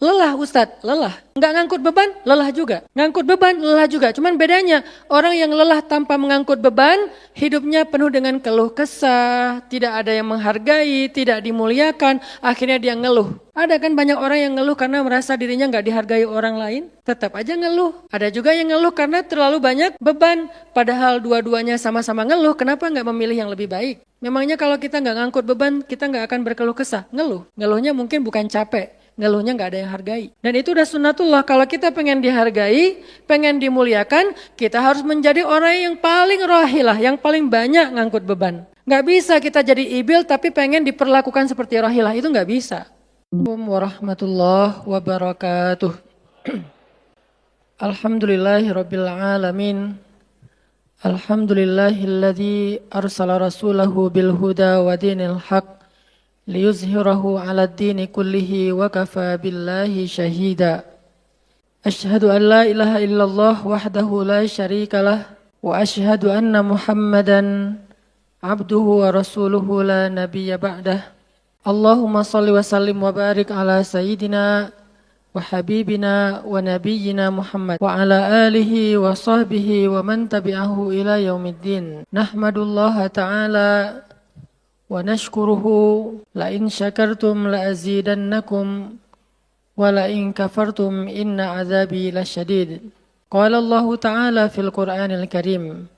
Lelah Ustadz, lelah. Nggak ngangkut beban, lelah juga. Ngangkut beban, lelah juga. Cuman bedanya, orang yang lelah tanpa mengangkut beban, hidupnya penuh dengan keluh kesah, tidak ada yang menghargai, tidak dimuliakan, akhirnya dia ngeluh. Ada kan banyak orang yang ngeluh karena merasa dirinya nggak dihargai orang lain, tetap aja ngeluh. Ada juga yang ngeluh karena terlalu banyak beban, padahal dua-duanya sama-sama ngeluh, kenapa nggak memilih yang lebih baik? Memangnya kalau kita nggak ngangkut beban, kita nggak akan berkeluh kesah, ngeluh. Ngeluhnya mungkin bukan capek. Ngeluhnya nggak ada yang hargai. Dan itu udah sunnatullah. Kalau kita pengen dihargai, pengen dimuliakan, kita harus menjadi orang yang paling rahilah, yang paling banyak ngangkut beban. Nggak bisa kita jadi ibil tapi pengen diperlakukan seperti rahilah, itu nggak bisa. Assalamualaikum warahmatullahi wabarakatuh. Alhamdulillahirabbil alamin. Alhamdulillahilladzi arsala rasulahu bil huda wa dinil haqq liyuzhirahu 'ala ad-dini kullihi wa kafa billahi shahida. Asyhadu an la ilaha illallah wahdahu la syarika lah wa asyhadu anna Muhammadan 'abduhu wa rasuluhu la nabiyya ba'dah. Allahumma shalli wa sallim wa barik ala sayyidina wa habibina wa nabiyyina Muhammad wa ala alihi wa sahbihi wa man tabi'ahu ila yaumiddin. Nahmadullaha ta'ala wa nashkuruhu la in syakartum la azidannakum wa la in kafartum inna azabi lasyadid. Qala Allah ta'ala fil Qur'anil Karim.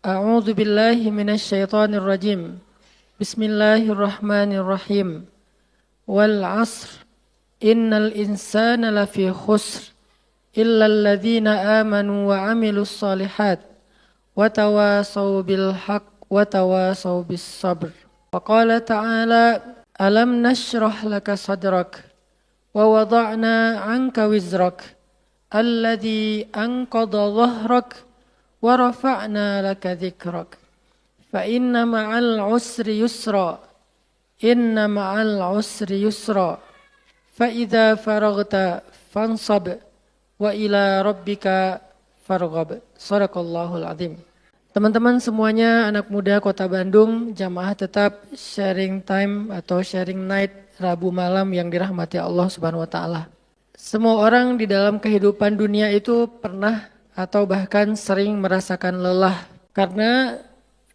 A'udzu billahi minasy syaithanir rajim. Bismillahirrahmanirrahim. Wal 'asr innal insana lafi khusr illa alladhina amanu wa 'amilus shalihat wa tawasaw bil haqq wa tawasaw bis sabr. وقال تعالى ألم نشرح لك صدرك ووضعنا عنك وزرك الذي أنقض ظهرك ورفعنا لك ذكرك فإن مع العسر يسرا إن مع العسر يسرا فإذا فرغت فانصب وإلى ربك فارغب. صدق الله العظيم. Teman-teman semuanya, anak muda Kota Bandung, jamaah tetap sharing time atau sharing night Rabu malam yang dirahmati Allah Subhanahu wa taala. Semua orang di dalam kehidupan dunia itu pernah atau bahkan sering merasakan lelah karena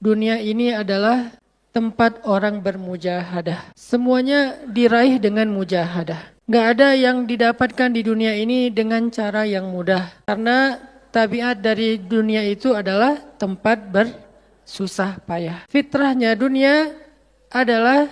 dunia ini adalah tempat orang bermujahadah. Semuanya diraih dengan mujahadah. Gak ada yang didapatkan di dunia ini dengan cara yang mudah karena tabiat dari dunia itu adalah tempat bersusah payah. Fitrahnya dunia adalah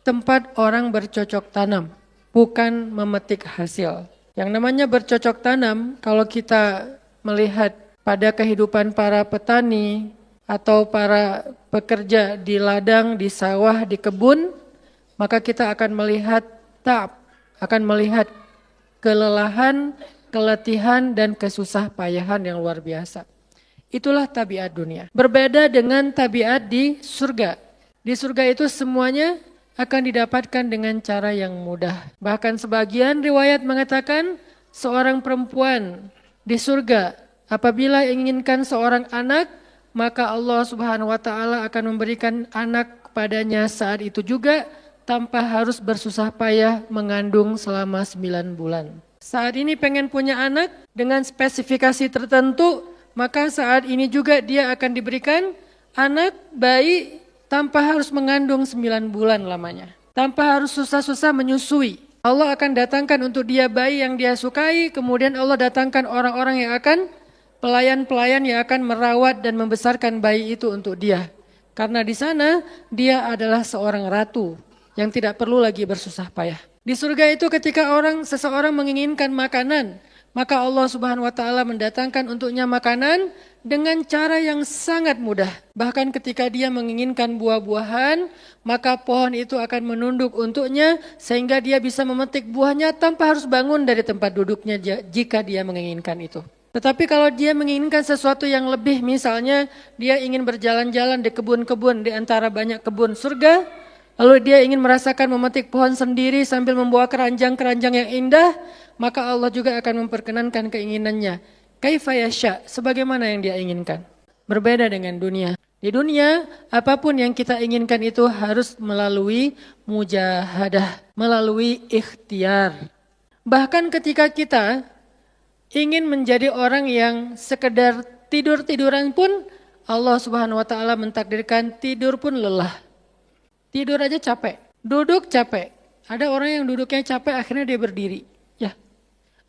tempat orang bercocok tanam, bukan memetik hasil. Yang namanya bercocok tanam, kalau kita melihat pada kehidupan para petani atau para pekerja di ladang, di sawah, di kebun, maka kita akan melihat akan melihat kelelahan, keletihan dan kesusah payahan yang luar biasa. Itulah tabiat dunia. Berbeda dengan tabiat di surga. Di surga itu semuanya akan didapatkan dengan cara yang mudah. Bahkan sebagian riwayat mengatakan seorang perempuan di surga apabila inginkan seorang anak, maka Allah Subhanahu wa taala akan memberikan anak kepadanya saat itu juga tanpa harus bersusah payah mengandung selama 9 bulan. Saat ini pengen punya anak dengan spesifikasi tertentu, maka saat ini juga dia akan diberikan anak bayi tanpa harus mengandung 9 bulan lamanya. Tanpa harus susah-susah menyusui. Allah akan datangkan untuk dia bayi yang dia sukai, kemudian Allah datangkan orang-orang yang akan, pelayan-pelayan yang akan merawat dan membesarkan bayi itu untuk dia. Karena di sana dia adalah seorang ratu yang tidak perlu lagi bersusah payah. Di surga itu ketika seseorang menginginkan makanan, maka Allah Subhanahu wa taala mendatangkan untuknya makanan dengan cara yang sangat mudah. Bahkan ketika dia menginginkan buah-buahan, maka pohon itu akan menunduk untuknya sehingga dia bisa memetik buahnya tanpa harus bangun dari tempat duduknya jika dia menginginkan itu. Tetapi kalau dia menginginkan sesuatu yang lebih, misalnya dia ingin berjalan-jalan di kebun-kebun di antara banyak kebun surga, lalu dia ingin merasakan memetik pohon sendiri sambil membawa keranjang-keranjang yang indah, maka Allah juga akan memperkenankan keinginannya. Kaifa yasha, sebagaimana yang dia inginkan. Berbeda dengan dunia. Di dunia, apapun yang kita inginkan itu harus melalui mujahadah, melalui ikhtiar. Bahkan ketika kita ingin menjadi orang yang sekedar tidur-tiduran pun, Allah Subhanahu wa taala mentakdirkan tidur pun lelah. Tidur aja capek, duduk capek. Ada orang yang duduknya capek akhirnya dia berdiri. Ya.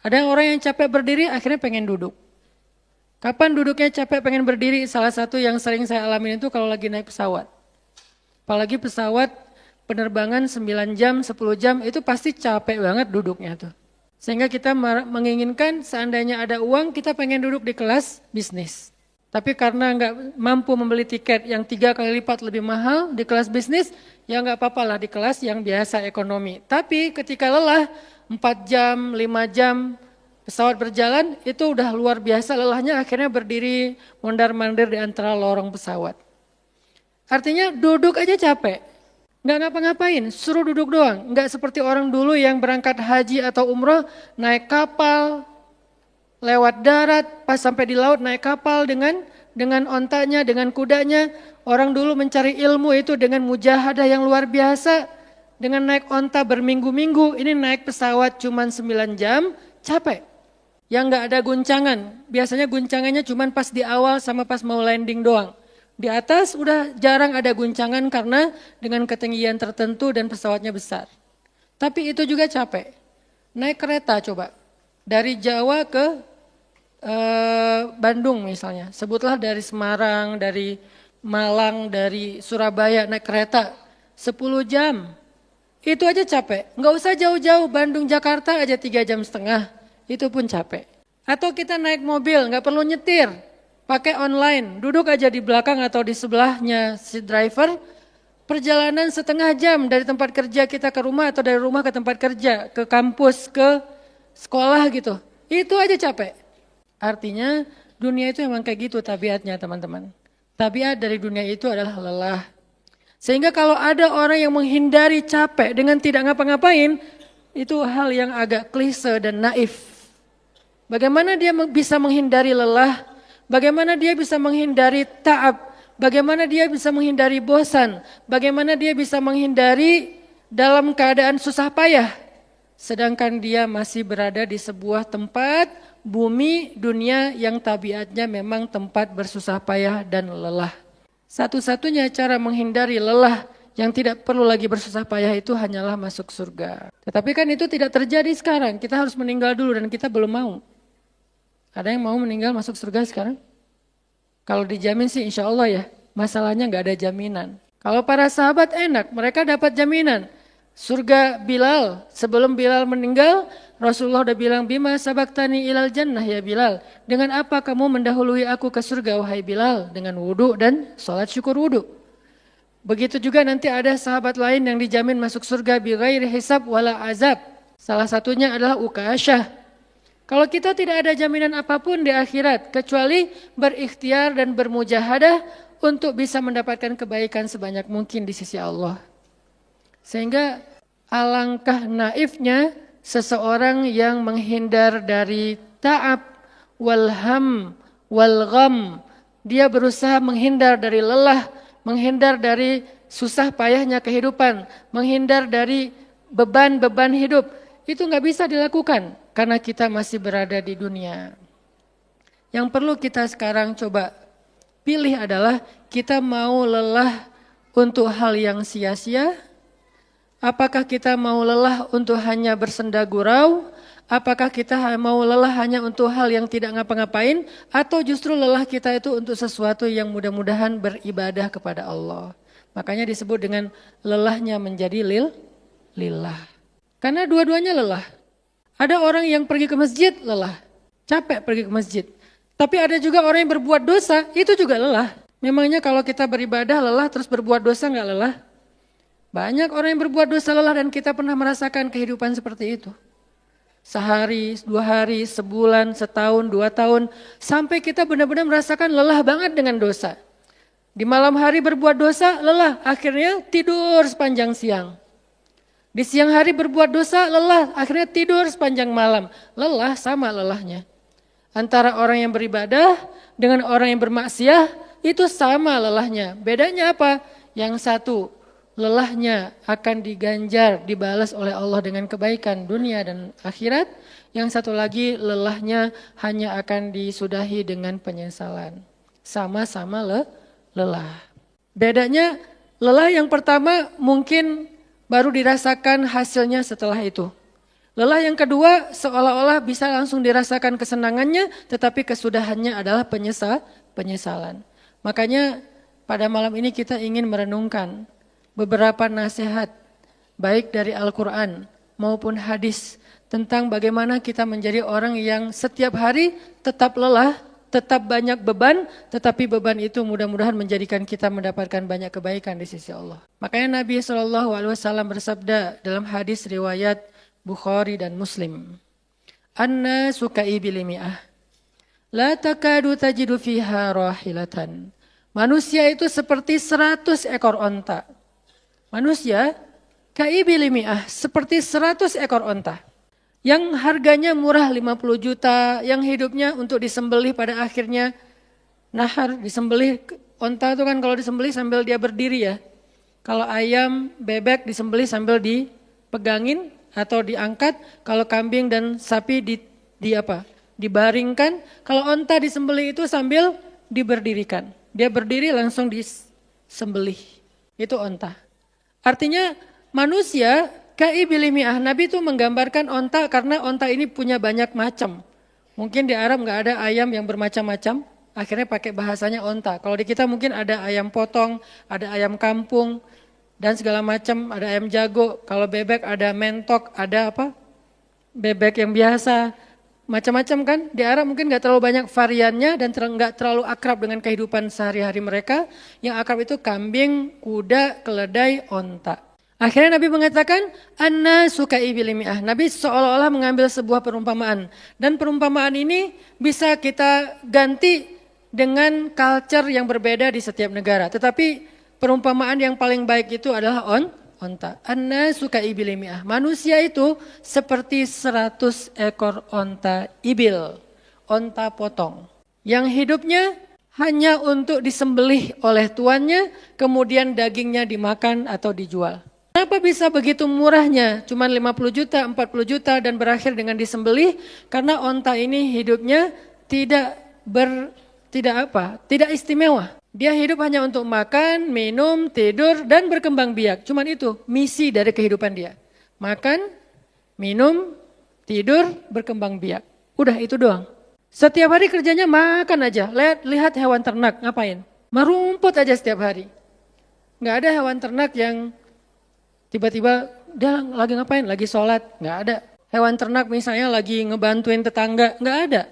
Ada orang yang capek berdiri akhirnya pengen duduk. Kapan duduknya capek pengen berdiri? Salah satu yang sering saya alami itu kalau lagi naik pesawat. Apalagi pesawat penerbangan 9 jam, 10 jam itu pasti capek banget duduknya tuh. Sehingga kita menginginkan seandainya ada uang kita pengen duduk di kelas bisnis. Tapi karena nggak mampu membeli tiket yang 3 kali lipat lebih mahal di kelas bisnis, ya nggak apa-apa lah di kelas yang biasa ekonomi. Tapi ketika lelah 4 jam, 5 jam pesawat berjalan itu udah luar biasa lelahnya akhirnya berdiri mondar-mandir di antara lorong pesawat. Artinya duduk aja capek. Nggak ngapa-ngapain, suruh duduk doang. Nggak seperti orang dulu yang berangkat haji atau umroh, naik kapal, lewat darat, pas sampai di laut naik kapal dengan ontanya, dengan kudanya. Orang dulu mencari ilmu itu dengan mujahadah yang luar biasa. Dengan naik onta berminggu-minggu, ini naik pesawat cuma 9 jam, capek. Yang nggak ada guncangan, biasanya guncangannya cuma pas di awal sama pas mau landing doang. Di atas udah jarang ada guncangan karena dengan ketinggian tertentu dan pesawatnya besar. Tapi itu juga capek. Naik kereta coba, dari Jawa ke Bandung misalnya. Sebutlah dari Semarang, dari Malang, dari Surabaya naik kereta 10 jam. Itu aja capek. Nggak usah jauh-jauh, Bandung Jakarta aja 3,5 jam. Itu pun capek. Atau kita naik mobil, nggak perlu nyetir. Pakai online, duduk aja di belakang atau di sebelahnya si driver, perjalanan setengah jam dari tempat kerja kita ke rumah atau dari rumah ke tempat kerja, ke kampus, ke sekolah gitu. Itu aja capek. Artinya dunia itu emang kayak gitu tabiatnya teman-teman. Tabiat dari dunia itu adalah lelah. Sehingga kalau ada orang yang menghindari capek dengan tidak ngapa-ngapain, itu hal yang agak klise dan naif. Bagaimana dia bisa menghindari lelah? Bagaimana dia bisa menghindari ta'ab, bagaimana dia bisa menghindari bosan, bagaimana dia bisa menghindari dalam keadaan susah payah. Sedangkan dia masih berada di sebuah tempat, bumi, dunia yang tabiatnya memang tempat bersusah payah dan lelah. Satu-satunya cara menghindari lelah yang tidak perlu lagi bersusah payah itu hanyalah masuk surga. Tetapi kan itu tidak terjadi sekarang, kita harus meninggal dulu dan kita belum mau. Ada yang mau meninggal masuk surga sekarang? Kalau dijamin sih insya Allah ya, masalahnya nggak ada jaminan. Kalau para sahabat enak, mereka dapat jaminan. Surga Bilal, sebelum Bilal meninggal, Rasulullah udah bilang, Bima sabaktani ilal jannah ya Bilal. Dengan apa kamu mendahului aku ke surga wahai Bilal? Dengan wudu dan sholat syukur wudu. Begitu juga nanti ada sahabat lain yang dijamin masuk surga bighairi hisab wala azab. Salah satunya adalah Ukasyah. Kalau kita tidak ada jaminan apapun di akhirat kecuali berikhtiar dan bermujahadah untuk bisa mendapatkan kebaikan sebanyak mungkin di sisi Allah. Sehingga alangkah naifnya seseorang yang menghindar dari ta'ab wal ham wal gham. Dia berusaha menghindar dari lelah, menghindar dari susah payahnya kehidupan, menghindar dari beban-beban hidup. Itu nggak bisa dilakukan karena kita masih berada di dunia. Yang perlu kita sekarang coba pilih adalah kita mau lelah untuk hal yang sia-sia? Apakah kita mau lelah untuk hanya bersenda gurau? Apakah kita mau lelah hanya untuk hal yang tidak ngapa-ngapain? Atau justru lelah kita itu untuk sesuatu yang mudah-mudahan beribadah kepada Allah? Makanya disebut dengan lelahnya menjadi lillah. Karena dua-duanya lelah. Ada orang yang pergi ke masjid lelah, capek pergi ke masjid. Tapi ada juga orang yang berbuat dosa, itu juga lelah. Memangnya kalau kita beribadah lelah terus berbuat dosa nggak lelah? Banyak orang yang berbuat dosa lelah dan kita pernah merasakan kehidupan seperti itu. Sehari, 2 hari, sebulan, setahun, 2 tahun. Sampai kita benar-benar merasakan lelah banget dengan dosa. Di malam hari berbuat dosa lelah, akhirnya tidur sepanjang siang. Di siang hari berbuat dosa, lelah, akhirnya tidur sepanjang malam. Lelah sama lelahnya. Antara orang yang beribadah dengan orang yang bermaksiat, itu sama lelahnya. Bedanya apa? Yang satu lelahnya akan diganjar, dibalas oleh Allah dengan kebaikan dunia dan akhirat. Yang satu lagi lelahnya hanya akan disudahi dengan penyesalan. Sama-sama lelah. Bedanya lelah yang pertama mungkin baru dirasakan hasilnya setelah itu. Lelah yang kedua seolah-olah bisa langsung dirasakan kesenangannya, tetapi kesudahannya adalah penyesalan. Makanya pada malam ini kita ingin merenungkan beberapa nasihat baik dari Al-Quran maupun hadis tentang bagaimana kita menjadi orang yang setiap hari tetap lelah, tetap banyak beban, tetapi beban itu mudah-mudahan menjadikan kita mendapatkan banyak kebaikan di sisi Allah. Makanya Nabi SAW bersabda dalam hadis riwayat Bukhari dan Muslim, "An-nasu ka'ibili mi'ah, la takadu tajidu fiha rahilatan." Manusia itu seperti 100 ekor onta. Manusia ka'ibili mi'ah, seperti 100 ekor onta. Yang harganya murah 50 juta, yang hidupnya untuk disembelih pada akhirnya nahar, disembelih. Onta itu kan kalau disembelih sambil dia berdiri ya. Kalau ayam, bebek disembelih sambil dipegangin atau diangkat. Kalau kambing dan sapi dibaringkan. Kalau onta disembelih itu sambil diberdirikan. Dia berdiri langsung disembelih. Itu onta. Artinya manusia ka'ibili mi'ah. Nabi itu menggambarkan onta karena onta ini punya banyak macam. Mungkin di Arab nggak ada ayam yang bermacam-macam. Akhirnya pakai bahasanya onta. Kalau di kita mungkin ada ayam potong, ada ayam kampung, dan segala macam, ada ayam jago. Kalau bebek ada mentok, ada bebek yang biasa, macam-macam kan. Di Arab mungkin gak terlalu banyak variannya dan gak terlalu akrab dengan kehidupan sehari-hari mereka. Yang akrab itu kambing, kuda, keledai, onta. Akhirnya Nabi mengatakan, "An-nasu ka'ibili mi'ah." Nabi seolah-olah mengambil sebuah perumpamaan. Dan perumpamaan ini bisa kita ganti dengan culture yang berbeda di setiap negara. Tetapi perumpamaan yang paling baik itu adalah onta. An-nasu ka'ibili mi'ah. Manusia itu seperti 100 ekor onta ibil. Onta potong. Yang hidupnya hanya untuk disembelih oleh tuannya, kemudian dagingnya dimakan atau dijual. Kenapa bisa begitu murahnya? Cuma 50 juta, 40 juta dan berakhir dengan disembelih? Karena onta ini hidupnya tidak istimewa. Dia hidup hanya untuk makan, minum, tidur, dan berkembang biak. Cuman itu misi dari kehidupan dia. Makan, minum, tidur, berkembang biak. Udah itu doang. Setiap hari kerjanya makan aja. Lihat hewan ternak, ngapain? Merumput aja setiap hari. Nggak ada hewan ternak yang tiba-tiba dia lagi ngapain? Lagi sholat, nggak ada. Hewan ternak misalnya lagi ngebantuin tetangga, nggak ada.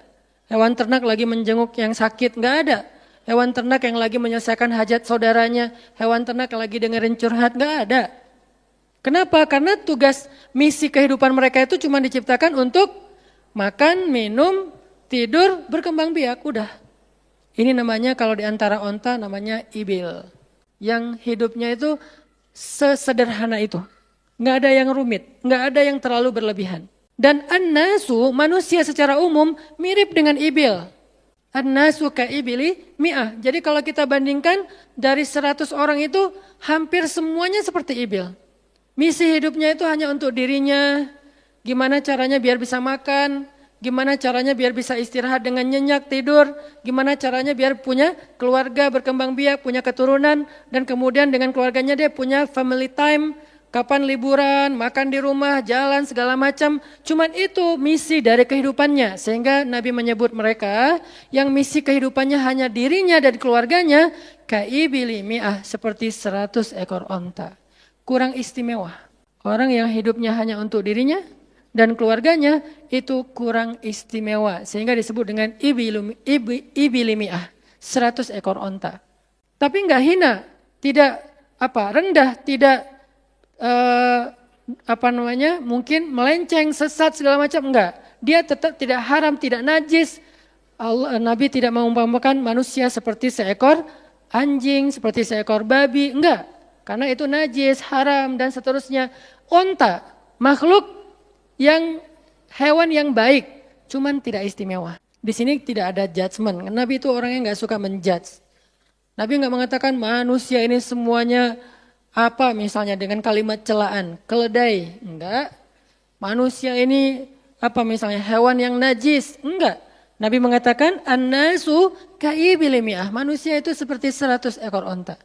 Hewan ternak lagi menjenguk yang sakit, nggak ada. Hewan ternak yang lagi menyelesaikan hajat saudaranya, hewan ternak yang lagi dengerin curhat, nggak ada. Kenapa? Karena tugas misi kehidupan mereka itu cuma diciptakan untuk makan, minum, tidur, berkembang biak, udah. Ini namanya kalau di antara onta namanya ibil. Yang hidupnya itu sesederhana itu. Nggak ada yang rumit, nggak ada yang terlalu berlebihan. Dan an-nasu, manusia secara umum mirip dengan ibil. An-nasu ka'ibili mi'ah. Jadi kalau kita bandingkan dari 100 orang itu hampir semuanya seperti ibil. Misi hidupnya itu hanya untuk dirinya, gimana caranya biar bisa makan, gimana caranya biar bisa istirahat dengan nyenyak, tidur, gimana caranya biar punya keluarga, berkembang biak, punya keturunan, dan kemudian dengan keluarganya dia punya family time, kapan liburan, makan di rumah, jalan, segala macam. Cuman itu misi dari kehidupannya. Sehingga Nabi menyebut mereka yang misi kehidupannya hanya dirinya dan keluarganya, ka'ibili mi'ah, seperti 100 ekor onta. Kurang istimewa. Orang yang hidupnya hanya untuk dirinya dan keluarganya itu kurang istimewa. Sehingga disebut dengan ibili mi'ah, 100 ekor onta. Tapi enggak hina, tidak rendah, tidak mungkin melenceng, sesat segala macam, enggak. Dia tetap tidak haram, tidak najis. Nabi tidak mengumpamakan manusia seperti seekor anjing, seperti seekor babi, enggak. Karena itu najis, haram dan seterusnya. Onta, makhluk yang hewan yang baik, cuman tidak istimewa. Di sini tidak ada judgement. Nabi itu orang yang enggak suka menjudge. Nabi enggak mengatakan manusia ini semuanya Apa misalnya dengan kalimat celaan, keledai? Enggak. Manusia ini apa misalnya hewan yang najis? Enggak. Nabi mengatakan an-nasu kaibil mi'ah. Manusia itu seperti 100 ekor onta.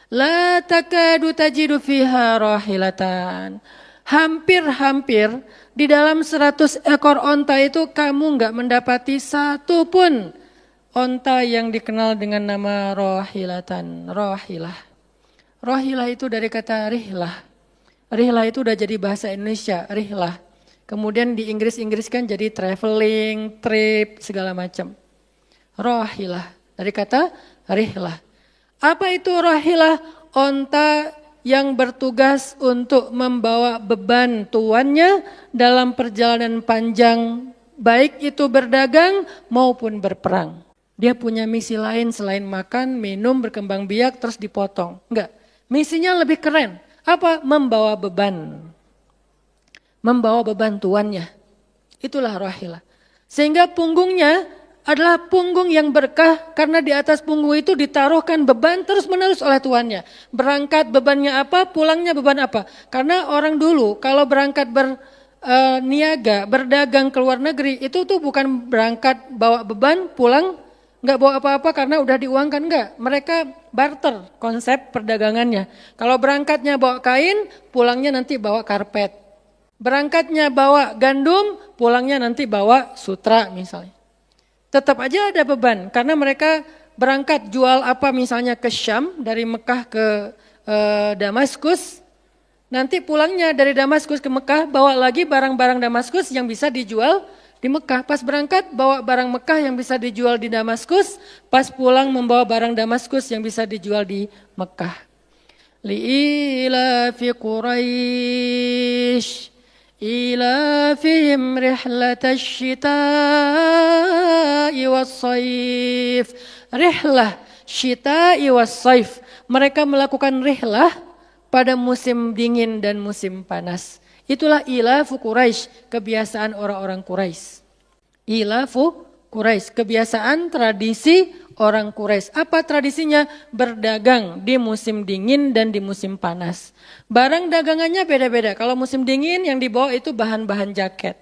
La takadu tajidu fiha rahilatan. Hampir-hampir di dalam 100 ekor onta itu kamu enggak mendapati satu pun onta yang dikenal dengan nama rahilatan. Rahilah. Rahilah itu dari kata rihlah. Rihlah itu udah jadi bahasa Indonesia, rihlah. Kemudian di Inggris kan jadi traveling, trip, segala macam. Rahilah, dari kata rihlah. Apa itu rahilah? Onta yang bertugas untuk membawa beban tuannya dalam perjalanan panjang, baik itu berdagang maupun berperang. Dia punya misi lain selain makan, minum, berkembang biak, terus dipotong. Enggak. Misinya lebih keren. Apa? Membawa beban. Membawa beban tuannya. Itulah rahilah. Sehingga punggungnya adalah punggung yang berkah karena di atas punggung itu ditaruhkan beban terus menerus oleh tuannya. Berangkat bebannya apa, pulangnya beban apa. Karena orang dulu kalau berangkat berniaga, berdagang ke luar negeri itu tuh bukan berangkat bawa beban, pulang nggak bawa apa-apa karena udah diuangkan, enggak. Mereka barter konsep perdagangannya. Kalau berangkatnya bawa kain, pulangnya nanti bawa karpet. Berangkatnya bawa gandum, pulangnya nanti bawa sutra misalnya. Tetap aja ada beban karena mereka berangkat jual apa misalnya ke Syam, dari Mekah ke Damaskus. Nanti pulangnya dari Damaskus ke Mekah bawa lagi barang-barang Damaskus yang bisa dijual di Mekah. Pas berangkat bawa barang Mekah yang bisa dijual di Damaskus, pas pulang membawa barang Damaskus yang bisa dijual di Mekah. Li'ilafi Quraisy ilafihim rihlatash syita'i was-saif. Rihlah syita'i was-saif. Mereka melakukan rihlah pada musim dingin dan musim panas. Itulah ilafu Quraisy, kebiasaan orang-orang Quraisy. Ilafu Quraisy, kebiasaan tradisi orang Quraisy. Apa tradisinya? Berdagang di musim dingin dan di musim panas. Barang dagangannya beda-beda. Kalau musim dingin yang dibawa itu bahan-bahan jaket.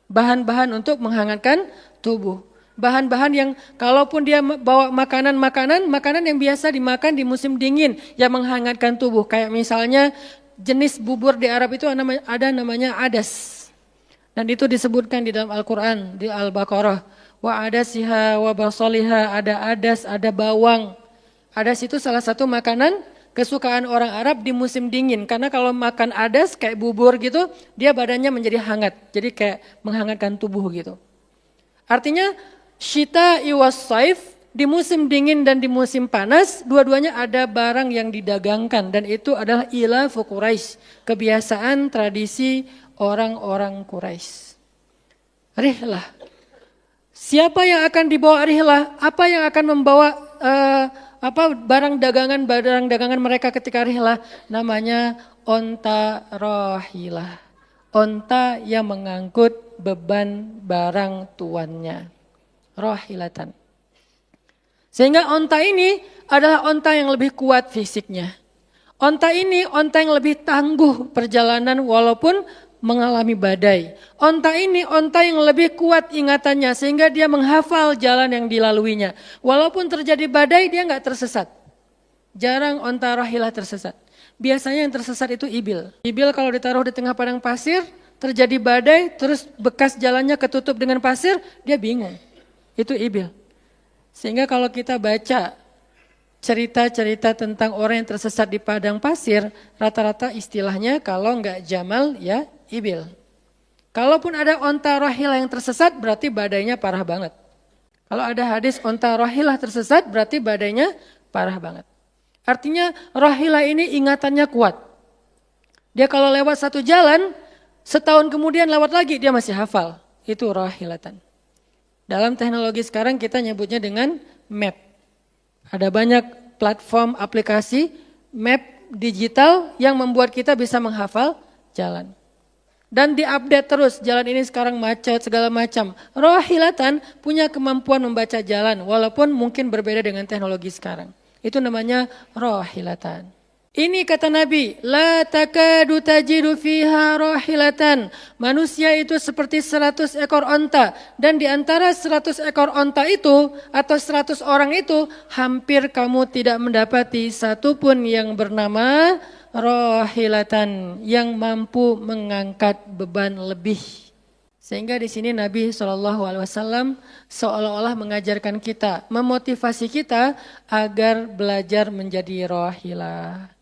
Bahan-bahan untuk menghangatkan tubuh. Bahan-bahan yang kalaupun dia bawa makanan yang biasa dimakan di musim dingin yang menghangatkan tubuh. Kayak misalnya jenis bubur di Arab itu ada namanya adas. Dan itu disebutkan di dalam Al-Quran, di Al-Baqarah. Wa adasiha wa basaliha, ada adas, ada bawang. Adas itu salah satu makanan kesukaan orang Arab di musim dingin. Karena kalau makan adas kayak bubur gitu, dia badannya menjadi hangat. Jadi kayak menghangatkan tubuh gitu. Artinya, syita'i was-saif, di musim dingin dan di musim panas, dua-duanya ada barang yang didagangkan. Dan itu adalah ilafu Quraisy, kebiasaan tradisi orang-orang Quraisy. Rihlah. Siapa yang akan dibawa rihlah? Apa yang akan membawa barang dagangan mereka ketika rihlah? Namanya onta rahilah. Onta yang mengangkut beban barang tuannya. Rahilatan. Sehingga onta ini adalah onta yang lebih kuat fisiknya. Onta ini onta yang lebih tangguh perjalanan walaupun mengalami badai. Onta ini onta yang lebih kuat ingatannya sehingga dia menghafal jalan yang dilaluinya. Walaupun terjadi badai dia nggak tersesat. Jarang onta rahilah tersesat. Biasanya yang tersesat itu ibil. Ibil kalau ditaruh di tengah padang pasir, terjadi badai, terus bekas jalannya ketutup dengan pasir, dia bingung. Itu ibil. Sehingga kalau kita baca cerita-cerita tentang orang yang tersesat di padang pasir, rata-rata istilahnya kalau enggak jamal ya ibil. Kalaupun ada onta rahilah yang tersesat berarti badainya parah banget. Kalau ada hadis onta rahilah tersesat berarti badainya parah banget. Artinya rahilah ini ingatannya kuat. Dia kalau lewat satu jalan, setahun kemudian lewat lagi dia masih hafal. Itu rahilatan. Dalam teknologi sekarang kita nyebutnya dengan map. Ada banyak platform aplikasi map digital yang membuat kita bisa menghafal jalan. Dan diupdate terus, jalan ini sekarang macet segala macam. Rahilatan punya kemampuan membaca jalan walaupun mungkin berbeda dengan teknologi sekarang. Itu namanya rahilatan. Ini kata Nabi, la takadu tajidu fiha rahilatan. Manusia itu seperti 100 ekor onta. Dan di antara 100 ekor onta itu, atau 100 orang itu, hampir kamu tidak mendapati satupun yang bernama rahilatan, yang mampu mengangkat beban lebih. Sehingga di sini Nabi SAW seolah-olah mengajarkan kita, memotivasi kita agar belajar menjadi rahilah.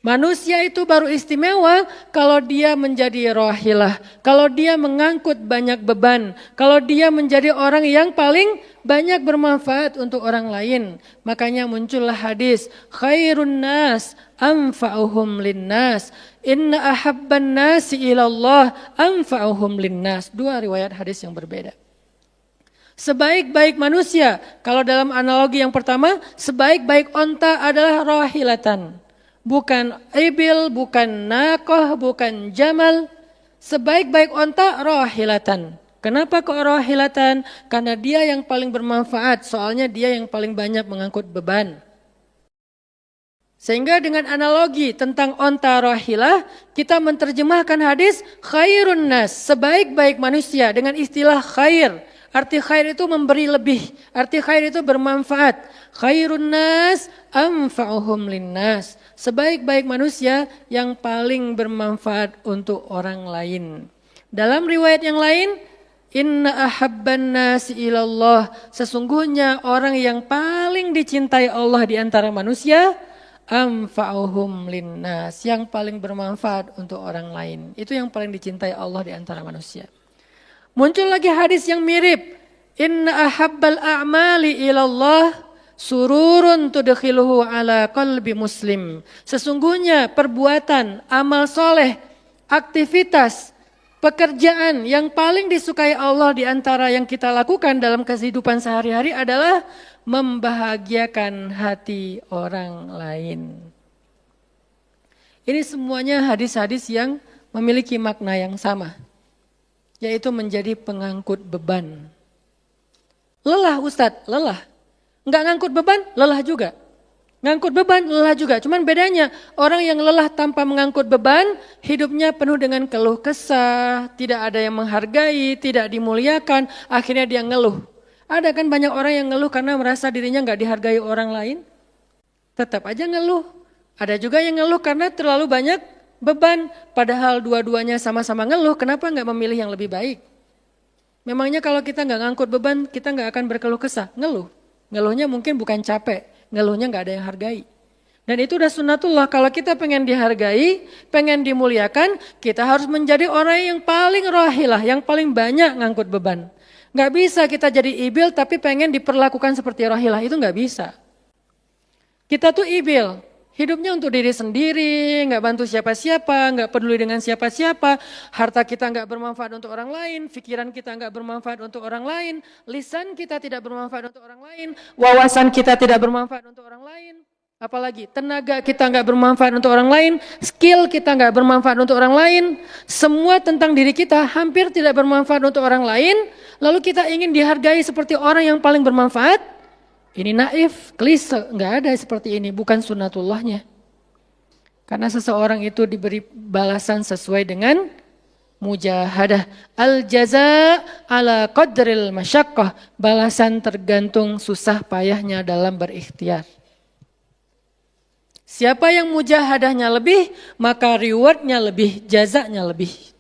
Manusia itu baru istimewa kalau dia menjadi rahilah, kalau dia mengangkut banyak beban, kalau dia menjadi orang yang paling banyak bermanfaat untuk orang lain. Makanya muncullah hadis, khairun nas anfa'uhum linnas, inna ahabban nasi ilallah anfa'uhum linnas. Dua riwayat hadis yang berbeda. Sebaik-baik manusia, kalau dalam analogi yang pertama, sebaik-baik onta adalah rahilatan. Bukan ibil, bukan naqah, bukan jamal. Sebaik-baik onta rahilatan. Kenapa kok rahilatan? Karena dia yang paling bermanfaat, soalnya dia yang paling banyak mengangkut beban. Sehingga dengan analogi tentang onta rahilah, kita menerjemahkan hadis khairun nas, sebaik-baik manusia dengan istilah khair. Arti khair itu memberi lebih, arti khair itu bermanfaat. Khairun nas anfa'uhum linnas. Sebaik-baik manusia yang paling bermanfaat untuk orang lain. Dalam riwayat yang lain, inna ahabban nasi ilallah. Sesungguhnya orang yang paling dicintai Allah di antara manusia, anfa'uhum linnas, yang paling bermanfaat untuk orang lain. Itu yang paling dicintai Allah di antara manusia. Muncul lagi hadis yang mirip. Inna ahabbal a'mali ilallah sururun tudkhiluhu ala qalbi muslim. Sesungguhnya perbuatan, amal soleh, aktivitas, pekerjaan yang paling disukai Allah di antara yang kita lakukan dalam kehidupan sehari-hari adalah membahagiakan hati orang lain. Ini semuanya hadis-hadis yang memiliki makna yang sama, yaitu menjadi pengangkut beban. Lelah Ustadz, lelah. Enggak ngangkut beban, lelah juga. Ngangkut beban, lelah juga. Cuman bedanya, orang yang lelah tanpa mengangkut beban, hidupnya penuh dengan keluh kesah, tidak ada yang menghargai, tidak dimuliakan, akhirnya dia ngeluh. Ada kan banyak orang yang ngeluh karena merasa dirinya enggak dihargai orang lain. Tetap aja ngeluh. Ada juga yang ngeluh karena terlalu banyak beban, padahal dua-duanya sama-sama ngeluh, kenapa enggak memilih yang lebih baik? Memangnya kalau kita enggak ngangkut beban, kita enggak akan berkeluh kesah, ngeluh. Ngeluhnya mungkin bukan capek, ngeluhnya enggak ada yang hargai. Dan itu udah sunnatullah, kalau kita pengen dihargai, pengen dimuliakan, kita harus menjadi orang yang paling rahilah, yang paling banyak ngangkut beban. Enggak bisa kita jadi ibil tapi pengen diperlakukan seperti rahilah, itu enggak bisa. Kita tuh ibil. Hidupnya untuk diri sendiri, nggak bantu siapa-siapa, nggak peduli dengan siapa-siapa, harta kita nggak bermanfaat untuk orang lain, pikiran kita nggak bermanfaat untuk orang lain, lisan kita tidak bermanfaat untuk orang lain, wawasan kita tidak bermanfaat untuk orang lain, apalagi tenaga kita nggak bermanfaat untuk orang lain, skill kita nggak bermanfaat untuk orang lain, semua tentang diri kita hampir tidak bermanfaat untuk orang lain, lalu kita ingin dihargai seperti orang yang paling bermanfaat. Ini naif, klise, enggak ada seperti ini, bukan sunnatullahnya. Karena seseorang itu diberi balasan sesuai dengan mujahadah. Al-jaza ala qadril masyaqqah, balasan tergantung susah payahnya dalam berikhtiar. Siapa yang mujahadahnya lebih, maka rewardnya lebih, jazanya lebih.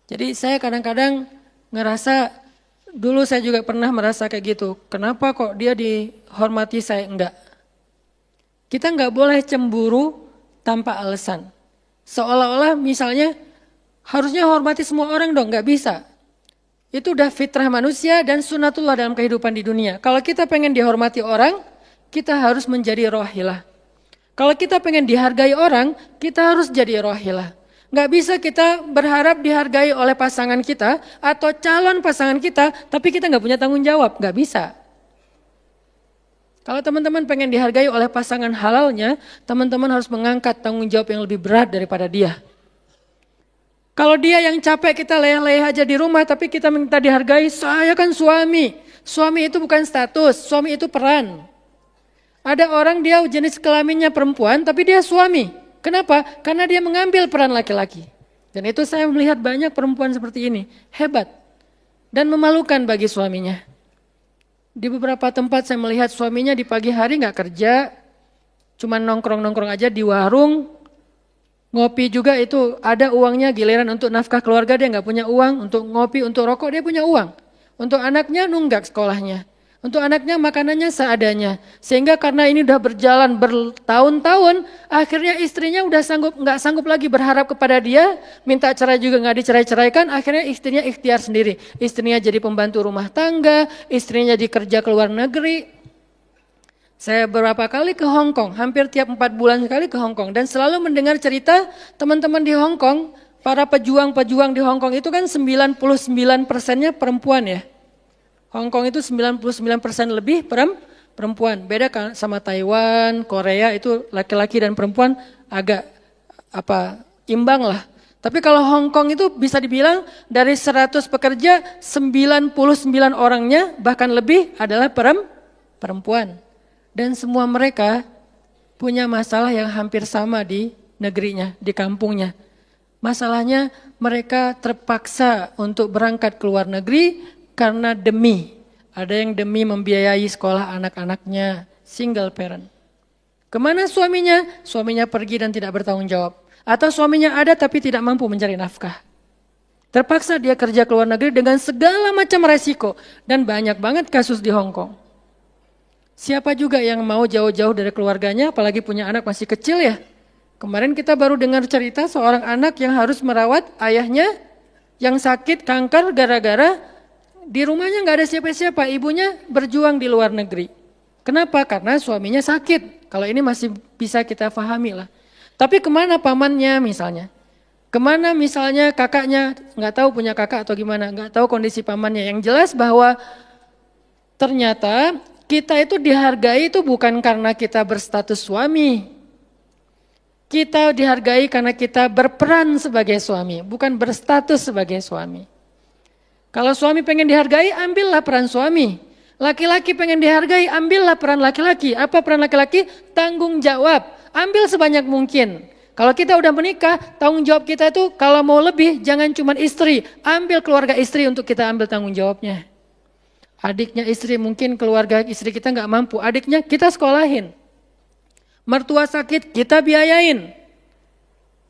Jadi saya kadang-kadang ngerasa, dulu saya juga pernah merasa kayak gitu. Kenapa kok dia dihormati saya enggak? Kita enggak boleh cemburu tanpa alasan. Seolah-olah misalnya harusnya hormati semua orang dong, enggak bisa. Itu udah fitrah manusia dan sunnatullah dalam kehidupan di dunia. Kalau kita pengen dihormati orang, kita harus menjadi rahilah. Kalau kita pengen dihargai orang, kita harus jadi rahilah. Nggak bisa kita berharap dihargai oleh pasangan kita atau calon pasangan kita, tapi kita nggak punya tanggung jawab, nggak bisa. Kalau teman-teman pengen dihargai oleh pasangan halalnya, teman-teman harus mengangkat tanggung jawab yang lebih berat daripada dia. Kalau dia yang capek, kita leyeh-leyeh aja di rumah, tapi kita minta dihargai, saya kan suami. Suami itu bukan status, suami itu peran. Ada orang dia jenis kelaminnya perempuan tapi dia suami. Kenapa? Karena dia mengambil peran laki-laki. Dan itu saya melihat banyak perempuan seperti ini. Hebat. Dan memalukan bagi suaminya. Di beberapa tempat saya melihat suaminya di pagi hari gak kerja. Cuma nongkrong-nongkrong aja di warung. Ngopi juga itu ada uangnya, giliran untuk nafkah keluarga dia gak punya uang. Untuk ngopi, untuk rokok dia punya uang. Untuk anaknya nunggak sekolahnya. Untuk anaknya makanannya seadanya. Sehingga karena ini udah berjalan bertahun-tahun, akhirnya istrinya udah nggak sanggup lagi berharap kepada dia, minta cerai juga nggak dicerai-ceraikan, akhirnya istrinya ikhtiar sendiri. Istrinya jadi pembantu rumah tangga, istrinya jadi kerja ke luar negeri. Saya beberapa kali ke Hong Kong, hampir tiap 4 bulan sekali ke Hong Kong. Dan selalu mendengar cerita teman-teman di Hong Kong, para pejuang-pejuang di Hong Kong itu kan 99%-nya perempuan ya. Hong Kong itu 99% lebih perempuan. Beda kan sama Taiwan, Korea itu laki-laki dan perempuan agak imbang lah. Tapi kalau Hong Kong itu bisa dibilang dari 100 pekerja 99 orangnya bahkan lebih adalah perempuan. Dan semua mereka punya masalah yang hampir sama di negerinya, di kampungnya. Masalahnya mereka terpaksa untuk berangkat ke luar negeri karena ada yang demi membiayai sekolah anak-anaknya, single parent. Kemana suaminya? Suaminya pergi dan tidak bertanggung jawab. Atau suaminya ada tapi tidak mampu mencari nafkah. Terpaksa dia kerja ke luar negeri dengan segala macam resiko. Dan banyak banget kasus di Hong Kong. Siapa juga yang mau jauh-jauh dari keluarganya, apalagi punya anak masih kecil ya. Kemarin kita baru dengar cerita seorang anak yang harus merawat ayahnya yang sakit kanker gara-gara di rumahnya nggak ada siapa-siapa, ibunya berjuang di luar negeri. Kenapa? Karena suaminya sakit. Kalau ini masih bisa kita pahami lah. Tapi kemana pamannya misalnya? Kemana misalnya kakaknya? Nggak tahu punya kakak atau gimana? Nggak tahu kondisi pamannya. Yang jelas bahwa ternyata kita itu dihargai itu bukan karena kita berstatus suami. Kita dihargai karena kita berperan sebagai suami, bukan berstatus sebagai suami. Kalau suami pengen dihargai, ambillah peran suami. Laki-laki pengen dihargai, ambillah peran laki-laki. Apa peran laki-laki? Tanggung jawab. Ambil sebanyak mungkin. Kalau kita udah menikah, tanggung jawab kita itu kalau mau lebih, jangan cuma istri. Ambil keluarga istri untuk kita ambil tanggung jawabnya. Adiknya istri, mungkin keluarga istri kita nggak mampu. Adiknya kita sekolahin. Mertua sakit, kita biayain.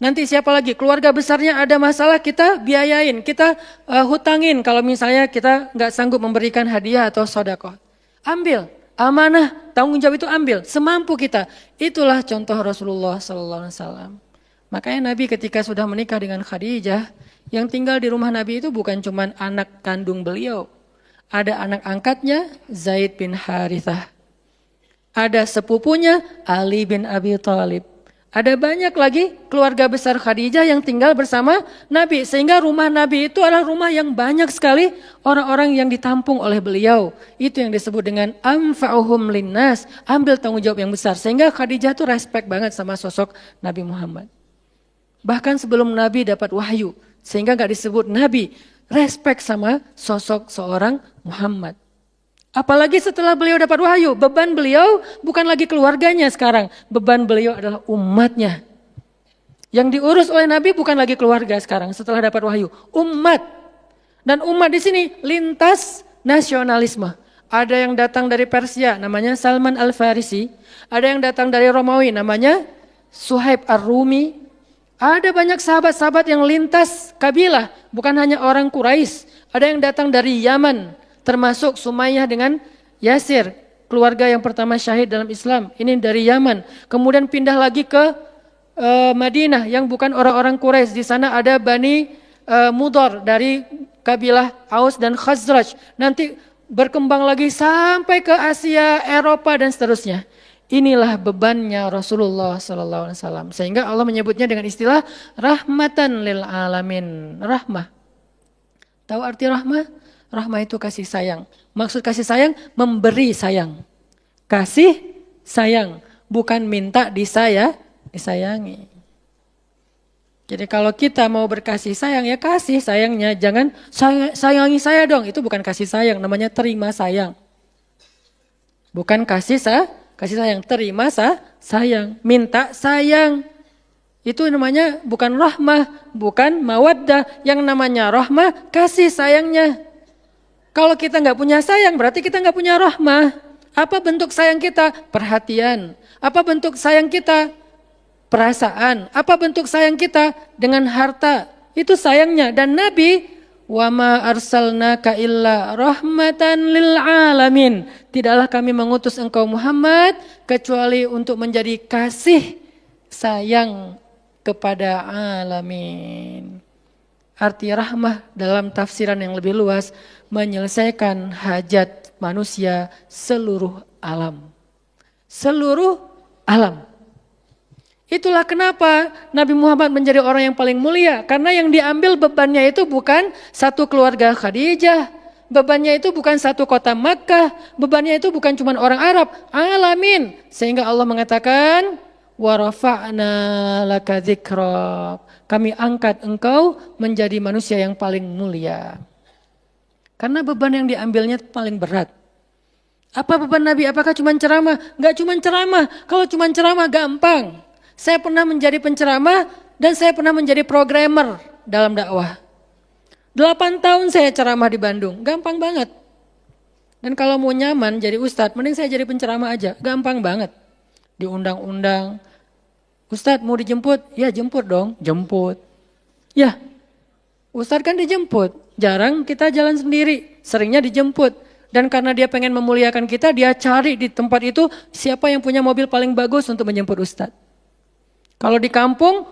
Nanti siapa lagi? Keluarga besarnya ada masalah, kita biayain, kita hutangin kalau misalnya kita nggak sanggup memberikan hadiah atau sedekah. Ambil, amanah, tanggung jawab itu ambil, semampu kita. Itulah contoh Rasulullah SAW. Makanya Nabi ketika sudah menikah dengan Khadijah, yang tinggal di rumah Nabi itu bukan cuma anak kandung beliau. Ada anak angkatnya Zaid bin Harithah. Ada sepupunya Ali bin Abi Thalib. Ada banyak lagi keluarga besar Khadijah yang tinggal bersama Nabi. Sehingga rumah Nabi itu adalah rumah yang banyak sekali orang-orang yang ditampung oleh beliau. Itu yang disebut dengan anfa'uhum linnas. Ambil tanggung jawab yang besar. Sehingga Khadijah itu respect banget sama sosok Nabi Muhammad. Bahkan sebelum Nabi dapat wahyu. Sehingga gak disebut Nabi. Respect sama sosok seorang Muhammad. Apalagi setelah beliau dapat wahyu, beban beliau bukan lagi keluarganya sekarang. Beban beliau adalah umatnya. Yang diurus oleh Nabi bukan lagi keluarga sekarang setelah dapat wahyu. Umat. Dan umat di sini lintas nasionalisme. Ada yang datang dari Persia namanya Salman Al-Farisi. Ada yang datang dari Romawi namanya Suhaib Ar-Rumi. Ada banyak sahabat-sahabat yang lintas kabilah. Bukan hanya orang Quraisy. Ada yang datang dari Yaman. Termasuk Sumayyah dengan Yasir, keluarga yang pertama syahid dalam Islam. Ini dari Yaman. Kemudian pindah lagi ke Madinah yang bukan orang-orang Quraisy. Di sana ada Bani Mudhar dari kabilah Aus dan Khazraj. Nanti berkembang lagi sampai ke Asia, Eropa dan seterusnya. Inilah bebannya Rasulullah SAW. Sehingga Allah menyebutnya dengan istilah rahmatan lil alamin. Rahmah. Tahu arti rahmah? Rahmah itu kasih sayang. Maksud kasih sayang, memberi sayang. Kasih sayang, bukan minta disayangi. Jadi kalau kita mau berkasih sayang, ya kasih sayangnya. Jangan sayangi saya dong, itu bukan kasih sayang, namanya terima sayang. Bukan kasih Kasih sayang, terima sayang, minta sayang. Itu namanya bukan rahmah, bukan mawaddah. Yang namanya rahmah, kasih sayangnya. Kalau kita nggak punya sayang, berarti kita nggak punya rahmah. Apa bentuk sayang kita? Perhatian. Apa bentuk sayang kita? Perasaan. Apa bentuk sayang kita? Dengan harta. Itu sayangnya. Dan Nabi, وَمَا أَرْسَلْنَاكَ إِلَّا رَحْمَةً لِلْعَالَمِينَ. Tidaklah kami mengutus engkau Muhammad kecuali untuk menjadi kasih sayang kepada alamin. Arti rahmah dalam tafsiran yang lebih luas, menyelesaikan hajat manusia seluruh alam. Seluruh alam. Itulah kenapa Nabi Muhammad menjadi orang yang paling mulia. Karena yang diambil bebannya itu bukan satu keluarga Khadijah. Bebannya itu bukan satu kota Makkah. Bebannya itu bukan cuma orang Arab. Alamin. Sehingga Allah mengatakan, وَرَفَعْنَا لَكَ ذِكْرَكَ. Kami angkat engkau menjadi manusia yang paling mulia. Karena beban yang diambilnya paling berat. Apa beban Nabi? Apakah cuma ceramah? Enggak cuma ceramah. Kalau cuma ceramah gampang. Saya pernah menjadi penceramah dan saya pernah menjadi programmer dalam dakwah. 8 tahun saya ceramah di Bandung, gampang banget. Dan kalau mau nyaman jadi ustadz, mending saya jadi penceramah aja, gampang banget. Diundang-undang, ustadz mau dijemput? Ya jemput dong, jemput. Ya, ustadz kan dijemput, jarang kita jalan sendiri, seringnya dijemput. Dan karena dia pengen memuliakan kita, dia cari di tempat itu siapa yang punya mobil paling bagus untuk menjemput ustadz. Kalau di kampung,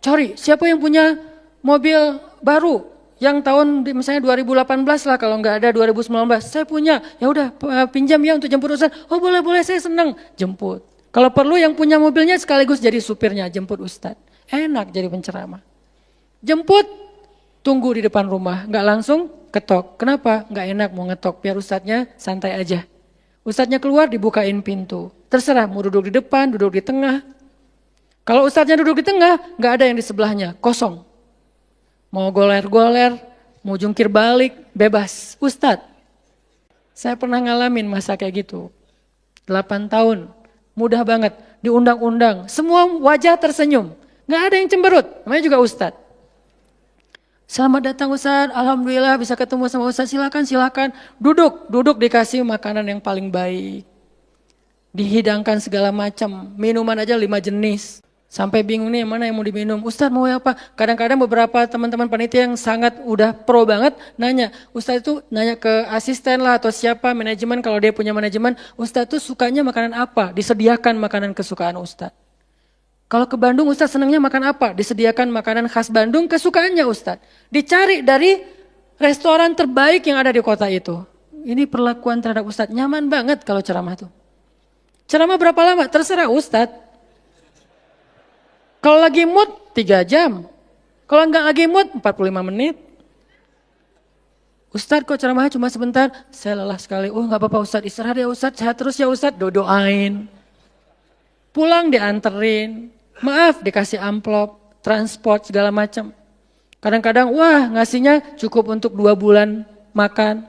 cari siapa yang punya mobil baru yang tahun misalnya 2018 lah, kalau nggak ada 2019. Saya punya, ya udah pinjam ya untuk jemput ustaz. Oh boleh, saya senang jemput. Kalau perlu yang punya mobilnya sekaligus jadi supirnya, jemput ustaz. Enak jadi penceramah. Jemput, tunggu di depan rumah, nggak langsung ketok. Kenapa? Nggak enak mau ngetok, biar ustaznya santai aja. Ustaznya keluar dibukain pintu. Terserah mau duduk di depan, duduk di tengah. Kalau ustadznya duduk di tengah, nggak ada yang di sebelahnya, kosong. Mau goler-goler, mau jungkir balik, bebas. Ustadz, saya pernah ngalamin masa kayak gitu. 8 tahun, mudah banget, diundang-undang. Semua wajah tersenyum, nggak ada yang cemberut, namanya juga ustadz. Selamat datang ustadz, alhamdulillah bisa ketemu sama ustadz, silakan. Duduk dikasih makanan yang paling baik. Dihidangkan segala macam, minuman aja 5 jenis. Sampai bingung nih mana yang mau diminum. Ustadz mau apa? Kadang-kadang beberapa teman-teman panitia yang sangat udah pro banget nanya. Ustadz itu nanya ke asisten lah atau siapa manajemen kalau dia punya manajemen. Ustadz itu sukanya makanan apa? Disediakan makanan kesukaan Ustadz. Kalau ke Bandung Ustadz senangnya makan apa? Disediakan makanan khas Bandung kesukaannya Ustadz. Dicari dari restoran terbaik yang ada di kota itu. Ini perlakuan terhadap Ustadz. Nyaman banget kalau ceramah tuh. Ceramah berapa lama? Terserah Ustadz. Kalau lagi mood 3 jam. Kalau enggak lagi mood 45 menit. Ustadz kok ceramahnya cuma sebentar? Saya lelah sekali. Oh enggak apa-apa Ustadz, istirahat ya Ustadz, sehat terus ya Ustadz, doain. Pulang dianterin. Maaf dikasih amplop, transport segala macam. Kadang-kadang wah ngasihnya cukup untuk 2 bulan makan.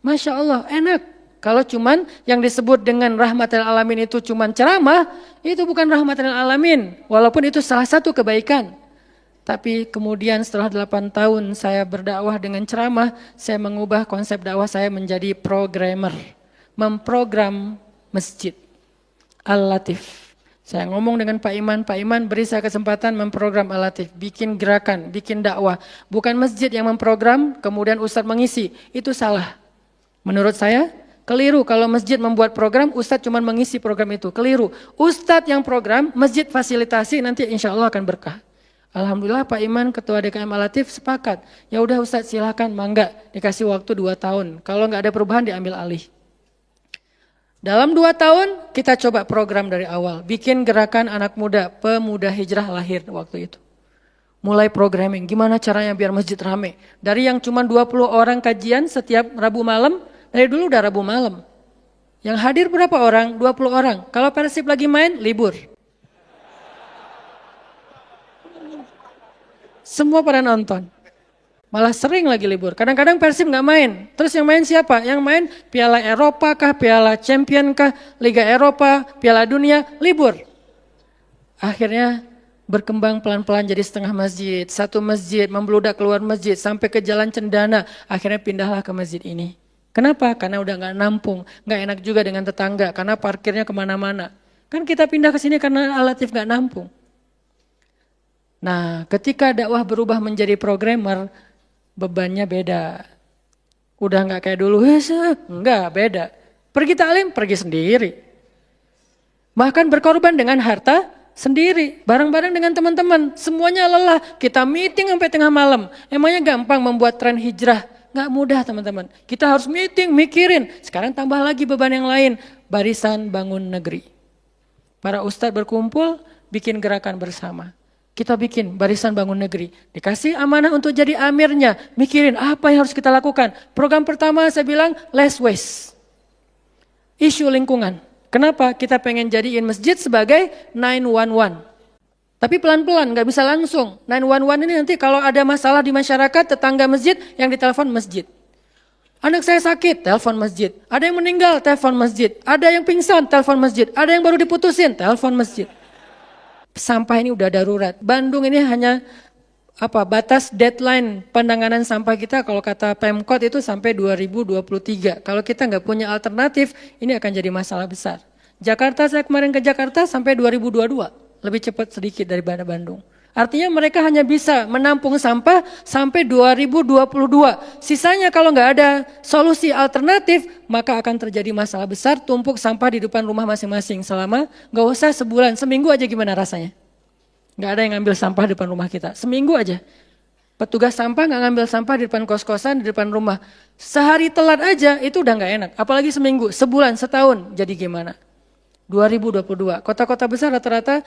Masya Allah enak. Kalau cuman yang disebut dengan rahmatil alamin itu cuman ceramah, itu bukan rahmatil alamin. Walaupun itu salah satu kebaikan. Tapi kemudian setelah 8 tahun saya berdakwah dengan ceramah, saya mengubah konsep dakwah saya menjadi programmer. Memprogram masjid. Al-Latif. Saya ngomong dengan Pak Iman beri saya kesempatan memprogram Al-Latif. Bikin gerakan, bikin dakwah. Bukan masjid yang memprogram, kemudian ustadz mengisi. Itu salah. Menurut saya, keliru kalau masjid membuat program, ustadz cuma mengisi program itu. Keliru. Ustadz yang program, masjid fasilitasi, nanti insya Allah akan berkah. Alhamdulillah Pak Iman, Ketua DKM Al-Latif sepakat. Ya udah ustadz silakan, mangga. Dikasih waktu 2 tahun. Kalau nggak ada perubahan diambil alih. Dalam 2 tahun kita coba program dari awal. Bikin gerakan anak muda, pemuda hijrah lahir waktu itu. Mulai programming, gimana caranya biar masjid rame. Dari yang cuma 20 orang kajian setiap Rabu malam, dari dulu udah Rabu malam. Yang hadir berapa orang? 20 orang. Kalau Persib lagi main, libur. Semua pada nonton. Malah sering lagi libur. Kadang-kadang Persib nggak main. Terus yang main siapa? Yang main Piala Eropa kah, Piala Champion kah, Liga Eropa, Piala Dunia, libur. Akhirnya berkembang pelan-pelan jadi setengah masjid. Satu masjid membludak keluar masjid sampai ke Jalan Cendana. Akhirnya pindahlah ke masjid ini. Kenapa? Karena udah nggak nampung. Nggak enak juga dengan tetangga karena parkirnya kemana-mana. Kan kita pindah ke sini karena relatif nggak nampung. Nah, ketika dakwah berubah menjadi programmer, bebannya beda. Udah nggak kayak dulu, enggak, beda. Pergi taklim, pergi sendiri. Bahkan berkorban dengan harta sendiri, bareng-bareng dengan teman-teman. Semuanya lelah, kita meeting sampai tengah malam. Emangnya gampang membuat tren hijrah? Nggak mudah teman-teman. Kita harus meeting, mikirin. Sekarang tambah lagi beban yang lain, Barisan Bangun Negeri. Para ustadz berkumpul, bikin gerakan bersama. Kita bikin Barisan Bangun Negeri. Dikasih amanah untuk jadi amirnya. Mikirin apa yang harus kita lakukan. Program pertama saya bilang less waste. Isu lingkungan. Kenapa? Kita pengen jadiin masjid sebagai 911. Tapi pelan-pelan, gak bisa langsung. 911 ini nanti kalau ada masalah di masyarakat, tetangga masjid yang ditelepon masjid. Anak saya sakit, telepon masjid. Ada yang meninggal, telepon masjid. Ada yang pingsan, telepon masjid. Ada yang baru diputusin, telepon masjid. Sampah ini udah darurat. Bandung ini hanya batas deadline penanganan sampah kita kalau kata Pemkot itu sampai 2023. Kalau kita nggak punya alternatif, ini akan jadi masalah besar. Jakarta, saya kemarin ke Jakarta sampai 2022, lebih cepat sedikit daripada Bandung. Artinya mereka hanya bisa menampung sampah sampai 2022. Sisanya kalau nggak ada solusi alternatif, maka akan terjadi masalah besar, tumpuk sampah di depan rumah masing-masing selama nggak usah sebulan, seminggu aja gimana rasanya. Nggak ada yang ngambil sampah di depan rumah kita, seminggu aja. Petugas sampah nggak ngambil sampah di depan kos-kosan, di depan rumah. Sehari telat aja itu udah nggak enak, apalagi seminggu, sebulan, setahun, jadi gimana? 2022, kota-kota besar rata-rata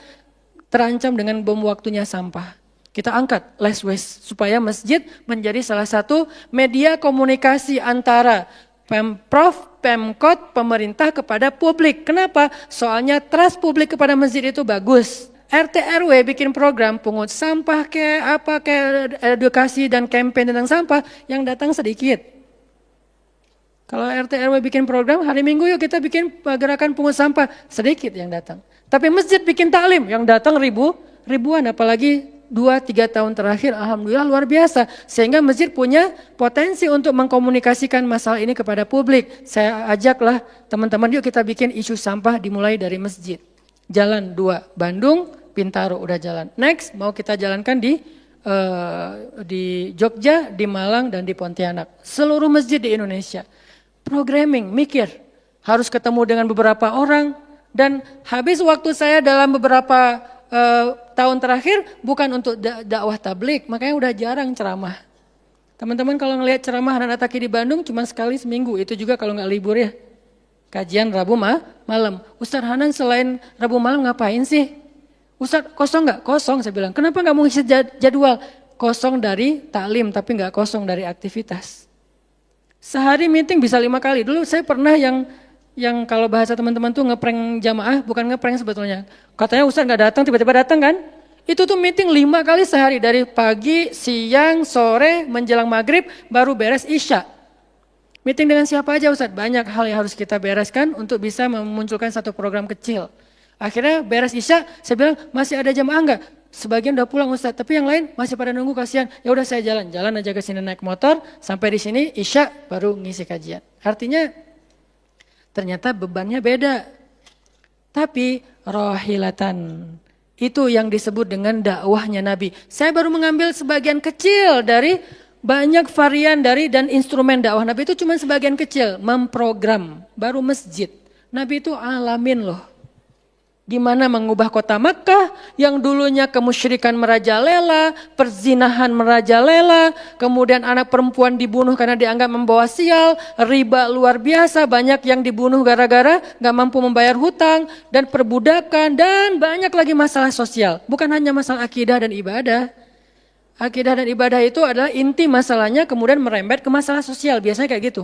terancam dengan bom waktunya sampah. Kita angkat less waste supaya masjid menjadi salah satu media komunikasi antara Pemprov, Pemkot, pemerintah kepada publik. Kenapa? Soalnya trust publik kepada masjid itu bagus. RT RW bikin program pungut sampah kayak edukasi dan campaign tentang sampah yang datang sedikit. Kalau RT RW bikin program hari Minggu yuk kita bikin gerakan pungut sampah, sedikit yang datang. Tapi masjid bikin taklim yang datang ribuan, apalagi 2-3 tahun terakhir alhamdulillah luar biasa. Sehingga masjid punya potensi untuk mengkomunikasikan masalah ini kepada publik. Saya ajaklah teman-teman yuk kita bikin isu sampah dimulai dari masjid. Jalan 2 Bandung, Bintaro udah jalan. Next mau kita jalankan di Jogja, di Malang dan di Pontianak. Seluruh masjid di Indonesia. Programming, mikir. Harus ketemu dengan beberapa orang. Dan habis waktu saya dalam beberapa tahun terakhir bukan untuk dakwah tablik, makanya udah jarang ceramah. Teman-teman kalau ngelihat ceramah anak Taki di Bandung cuma sekali seminggu, itu juga kalau nggak libur ya. Kajian Rabu malam. Ustaz Hanan selain Rabu malam ngapain sih? Ustaz kosong nggak? Kosong saya bilang. Kenapa nggak mau isi jadwal? Kosong dari taklim tapi nggak kosong dari aktivitas. Sehari meeting bisa 5 kali. Dulu saya pernah yang kalau bahasa teman-teman tuh ngeprank jamaah, bukan ngeprank sebetulnya. Katanya Ustaz nggak datang, tiba-tiba datang kan? Itu tuh meeting 5 kali sehari, dari pagi, siang, sore, menjelang maghrib, baru beres isya. Meeting dengan siapa aja Ustaz? Banyak hal yang harus kita bereskan untuk bisa memunculkan satu program kecil. Akhirnya beres isya, saya bilang masih ada jamaah enggak? Sebagian udah pulang Ustaz, tapi yang lain masih pada nunggu kasihan. Ya udah saya jalan aja ke sini naik motor, sampai di sini isya baru ngisi kajian. Artinya ternyata bebannya beda. Tapi rohilatan, itu yang disebut dengan dakwahnya Nabi. Saya baru mengambil sebagian kecil dari banyak varian dari dan instrumen dakwah Nabi itu cuma sebagian kecil. Memprogram, baru masjid. Nabi itu alamin loh. Gimana mengubah kota Makkah yang dulunya kemusyrikan merajalela, perzinahan merajalela, kemudian anak perempuan dibunuh karena dianggap membawa sial, riba luar biasa, banyak yang dibunuh gara-gara gak mampu membayar hutang, dan perbudakan, dan banyak lagi masalah sosial. Bukan hanya masalah akidah dan ibadah. Akidah dan ibadah itu adalah inti masalahnya, kemudian merembet ke masalah sosial, biasanya kayak gitu.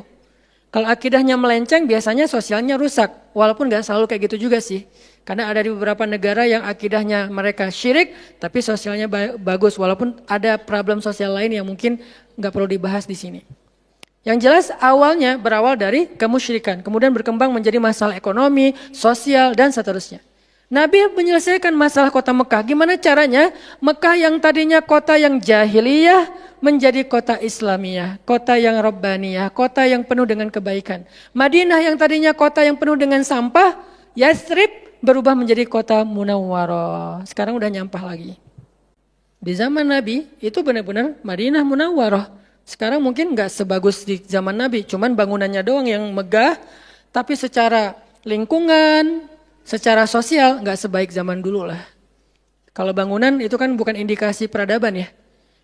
Kalau akidahnya melenceng biasanya sosialnya rusak, walaupun gak selalu kayak gitu juga sih. Karena ada di beberapa negara yang akidahnya mereka syirik, tapi sosialnya bagus. Walaupun ada problem sosial lain yang mungkin nggak perlu dibahas di sini. Yang jelas awalnya berawal dari kemusyrikan. Kemudian berkembang menjadi masalah ekonomi, sosial, dan seterusnya. Nabi menyelesaikan masalah kota Mekah. Gimana caranya? Mekah yang tadinya kota yang jahiliyah menjadi kota Islamiyah. Kota yang Rabbaniyah. Kota yang penuh dengan kebaikan. Madinah yang tadinya kota yang penuh dengan sampah. Yathrib berubah menjadi kota Munawwarah. Sekarang udah nyampah lagi. Di zaman Nabi itu benar-benar Madinah Munawwarah. Sekarang mungkin nggak sebagus di zaman Nabi. Cuman bangunannya doang yang megah. Tapi secara lingkungan, secara sosial nggak sebaik zaman dulu lah. Kalau bangunan itu kan bukan indikasi peradaban ya.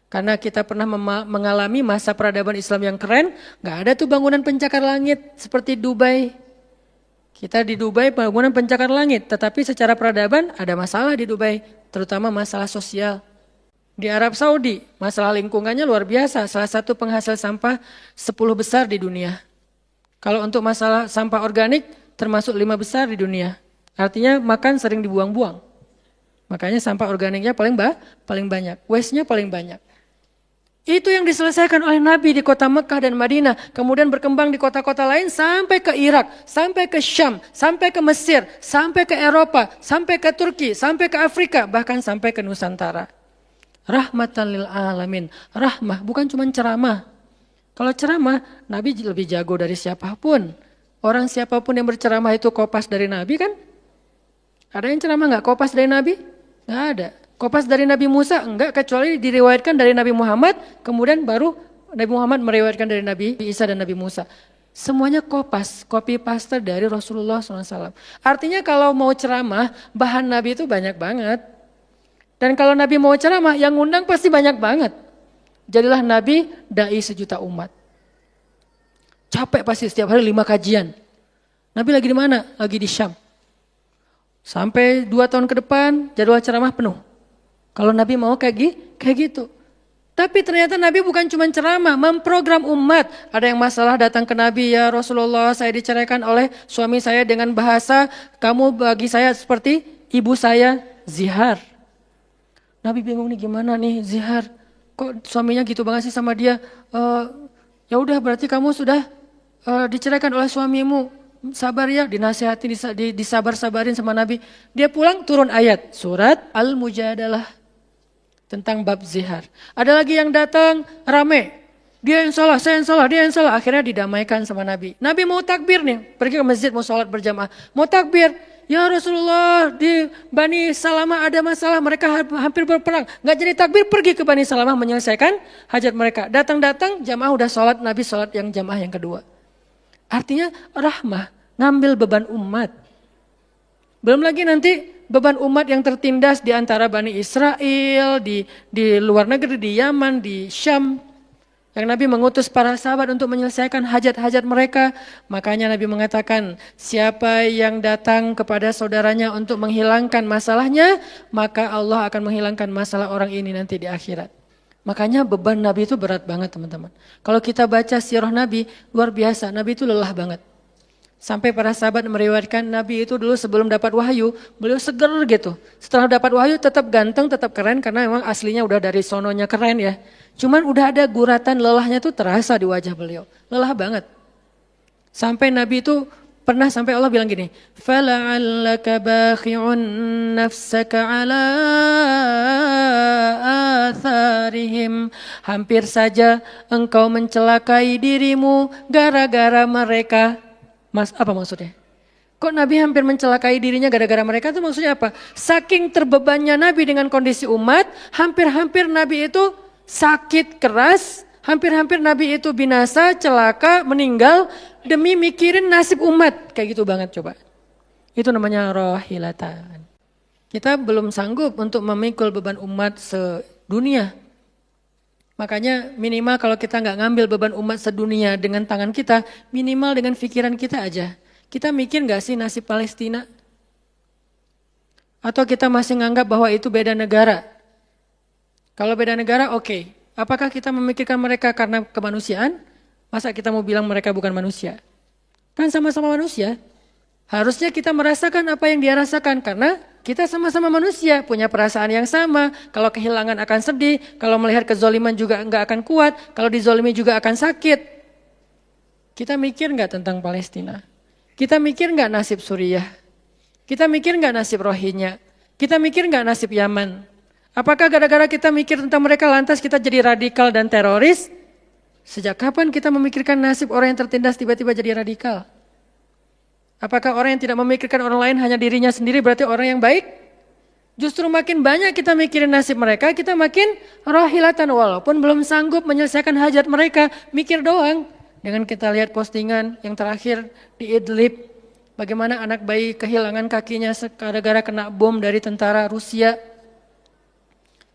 Karena kita pernah mengalami masa peradaban Islam yang keren. Nggak ada tuh bangunan pencakar langit seperti Dubai. Kita di Dubai bangunan pencakar langit, tetapi secara peradaban ada masalah di Dubai, terutama masalah sosial. Di Arab Saudi, masalah lingkungannya luar biasa, salah satu penghasil sampah 10 besar di dunia. Kalau untuk masalah sampah organik, termasuk 5 besar di dunia. Artinya makan sering dibuang-buang. Makanya sampah organiknya paling banyak, waste-nya paling banyak. Itu yang diselesaikan oleh Nabi di kota Mekah dan Madinah. Kemudian berkembang di kota-kota lain sampai ke Irak, sampai ke Syam, sampai ke Mesir, sampai ke Eropa, sampai ke Turki, sampai ke Afrika, bahkan sampai ke Nusantara. Rahmatan lil alamin. Rahmah, bukan cuma ceramah. Kalau ceramah, Nabi lebih jago dari siapapun. Orang siapapun yang berceramah itu kopas dari Nabi kan? Ada yang ceramah nggak kopas dari Nabi? Nggak ada. Kopas dari Nabi Musa enggak, kecuali diriwayatkan dari Nabi Muhammad, kemudian baru Nabi Muhammad meriwayatkan dari Nabi Isa dan Nabi Musa. Semuanya kopas, copy paste dari Rasulullah SAW. Artinya kalau mau ceramah, bahan Nabi itu banyak banget. Dan kalau Nabi mau ceramah, yang ngundang pasti banyak banget. Jadilah Nabi dai sejuta umat. Capek pasti setiap hari 5 kajian. Nabi lagi di mana? Lagi di Syam. Sampai 2 tahun ke depan, jadwal ceramah penuh. Kalau Nabi mau kayak gitu. Tapi ternyata Nabi bukan cuma ceramah, memprogram umat. Ada yang masalah datang ke Nabi, ya Rasulullah, saya diceraikan oleh suami saya dengan bahasa, kamu bagi saya seperti ibu saya, zihar. Nabi bingung nih gimana nih zihar. Kok suaminya gitu banget sih sama dia? Ya udah berarti kamu sudah diceraikan oleh suamimu. Sabar ya, dinasihati, disabar-sabarin sama Nabi. Dia pulang turun ayat, surat Al-Mujadalah. Tentang bab zihar. Ada lagi yang datang rame. Dia yang salah, saya yang salah, dia yang salah. Akhirnya didamaikan sama Nabi. Nabi mau takbir nih. Pergi ke masjid mau sholat berjamaah. Mau takbir. Ya Rasulullah di Bani Salamah ada masalah. Mereka hampir berperang. Gak jadi takbir, pergi ke Bani Salamah menyelesaikan hajat mereka. Datang-datang jamaah udah sholat. Nabi sholat yang jamaah yang kedua. Artinya rahmah. Ngambil beban umat. Belum lagi nanti beban umat yang tertindas di antara Bani Israel, di luar negeri, di Yaman, di Syam. Yang Nabi mengutus para sahabat untuk menyelesaikan hajat-hajat mereka. Makanya Nabi mengatakan, siapa yang datang kepada saudaranya untuk menghilangkan masalahnya, maka Allah akan menghilangkan masalah orang ini nanti di akhirat. Makanya beban Nabi itu berat banget teman-teman. Kalau kita baca sirah Nabi, luar biasa. Nabi itu lelah banget. Sampai para sahabat meriwayatkan Nabi itu dulu sebelum dapat wahyu, beliau seger gitu. Setelah dapat wahyu tetap ganteng, tetap keren karena memang aslinya udah dari sononya keren ya. Cuman udah ada guratan lelahnya tuh terasa di wajah beliau. Lelah banget. Sampai Nabi itu pernah sampai Allah bilang gini, "Fala'allaka bakhi'un nafsaka 'ala atharihim." Hampir saja engkau mencelakai dirimu gara-gara mereka. Apa maksudnya? Kok Nabi hampir mencelakai dirinya gara-gara mereka itu maksudnya apa? Saking terbebannya Nabi dengan kondisi umat, hampir-hampir Nabi itu sakit keras, hampir-hampir Nabi itu binasa, celaka, meninggal demi mikirin nasib umat. Kayak gitu banget coba. Itu namanya rohilatan. Kita belum sanggup untuk memikul beban umat sedunia. Makanya minimal kalau kita nggak ngambil beban umat sedunia dengan tangan kita, minimal dengan pikiran kita aja. Kita mikir nggak sih nasib Palestina? Atau kita masih nganggap bahwa itu beda negara? Kalau beda negara oke. Apakah kita memikirkan mereka karena kemanusiaan? Masa kita mau bilang mereka bukan manusia? Kan sama-sama manusia. Harusnya kita merasakan apa yang dia rasakan karena kita sama-sama manusia, punya perasaan yang sama. Kalau kehilangan akan sedih, kalau melihat kezoliman juga enggak akan kuat, kalau dizolimi juga akan sakit. Kita mikir enggak tentang Palestina? Kita mikir enggak nasib Suriah? Kita mikir enggak nasib Rohingya? Kita mikir enggak nasib Yaman? Apakah gara-gara kita mikir tentang mereka lantas kita jadi radikal dan teroris? Sejak kapan kita memikirkan nasib orang yang tertindas tiba-tiba jadi radikal? Apakah orang yang tidak memikirkan orang lain hanya dirinya sendiri berarti orang yang baik? Justru makin banyak kita mikirin nasib mereka, kita makin rohilatan walaupun belum sanggup menyelesaikan hajat mereka, mikir doang. Dengan kita lihat postingan yang terakhir di Idlib, bagaimana anak bayi kehilangan kakinya gara-gara kena bom dari tentara Rusia.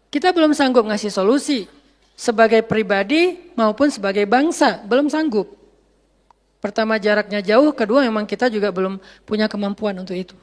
Kita belum sanggup ngasih solusi sebagai pribadi maupun sebagai bangsa, belum sanggup. Pertama jaraknya jauh, kedua memang kita juga belum punya kemampuan untuk itu.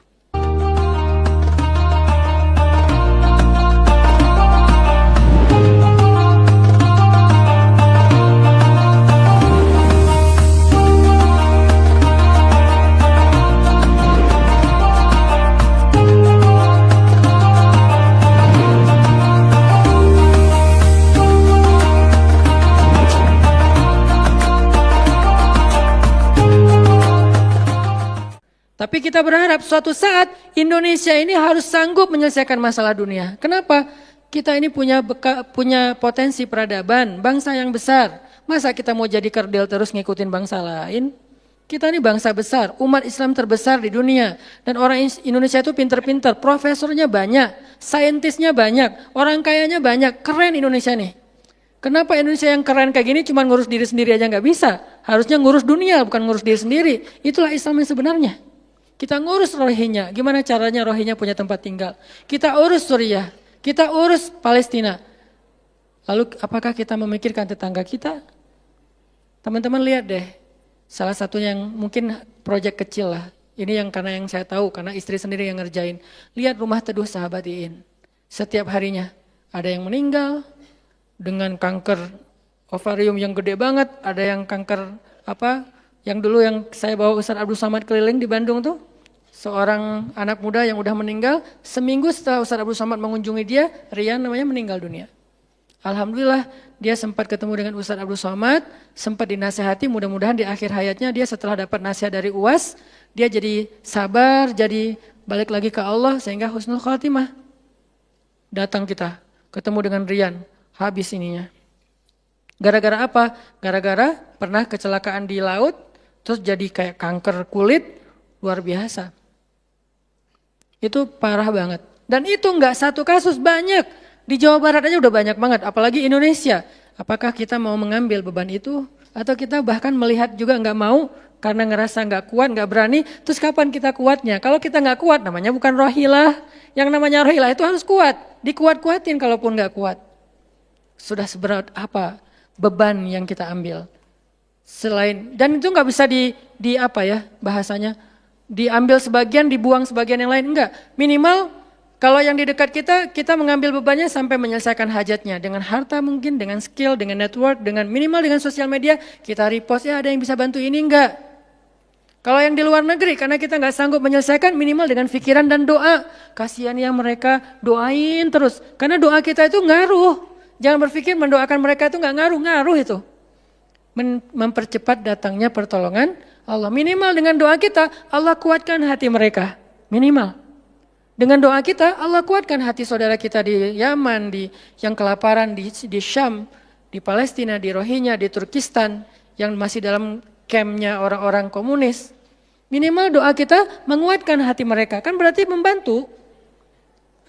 Tapi kita berharap suatu saat Indonesia ini harus sanggup menyelesaikan masalah dunia. Kenapa? Kita ini punya potensi peradaban, bangsa yang besar. Masa kita mau jadi kerdil terus ngikutin bangsa lain? Kita ini bangsa besar, umat Islam terbesar di dunia. Dan orang Indonesia itu pinter-pinter, profesornya banyak, saintisnya banyak, orang kayanya banyak, keren Indonesia nih. Kenapa Indonesia yang keren kayak gini cuma ngurus diri sendiri aja nggak bisa? Harusnya ngurus dunia, bukan ngurus diri sendiri. Itulah Islam yang sebenarnya. Kita ngurus Rohingya, gimana caranya Rohingya punya tempat tinggal. Kita urus Suriah, kita urus Palestina. Lalu apakah kita memikirkan tetangga kita? Teman-teman lihat deh, salah satu yang mungkin proyek kecil lah. Ini yang karena yang saya tahu, karena istri sendiri yang ngerjain. Lihat rumah teduh Sahabat Iin. Setiap harinya ada yang meninggal dengan kanker ovarium yang gede banget, ada yang kanker yang dulu yang saya bawa Ustaz Abdul Somad keliling di Bandung tuh, seorang anak muda yang udah meninggal, seminggu setelah Ustaz Abdul Somad mengunjungi dia, Rian namanya, meninggal dunia. Alhamdulillah dia sempat ketemu dengan Ustaz Abdul Somad, sempat dinasehati, mudah-mudahan di akhir hayatnya dia setelah dapat nasihat dari UAS, dia jadi sabar, jadi balik lagi ke Allah sehingga husnul khatimah. Datang kita, ketemu dengan Rian, habis ininya. Gara-gara apa? Gara-gara pernah kecelakaan di laut, terus jadi kayak kanker kulit, luar biasa. Itu parah banget. Dan itu enggak satu kasus, banyak. Di Jawa Barat aja udah banyak banget, apalagi Indonesia. Apakah kita mau mengambil beban itu? Atau kita bahkan melihat juga enggak mau, karena ngerasa enggak kuat, enggak berani. Terus kapan kita kuatnya? Kalau kita enggak kuat, namanya bukan rohilah. Yang namanya rohilah itu harus kuat. Dikuat-kuatin kalaupun enggak kuat. Sudah seberat apa beban yang kita ambil? Selain, dan itu nggak bisa bahasanya, diambil sebagian, dibuang sebagian yang lain, enggak. Minimal kalau yang di dekat kita mengambil bebannya sampai menyelesaikan hajatnya. Dengan harta mungkin, dengan skill, dengan network, dengan minimal dengan sosial media, kita repost, ya ada yang bisa bantu ini, enggak. Kalau yang di luar negeri, karena kita nggak sanggup menyelesaikan, minimal dengan pikiran dan doa. Kasihan ya mereka, doain terus. Karena doa kita itu ngaruh. Jangan berpikir mendoakan mereka itu nggak ngaruh itu. Mempercepat datangnya pertolongan Allah. Minimal dengan doa kita, Allah kuatkan hati mereka. Minimal. Dengan doa kita, Allah kuatkan hati saudara kita di Yaman, yang kelaparan, di Syam, di Palestina, di Rohingya, di Turkistan, yang masih dalam campnya orang-orang komunis. Minimal doa kita menguatkan hati mereka. Kan berarti membantu.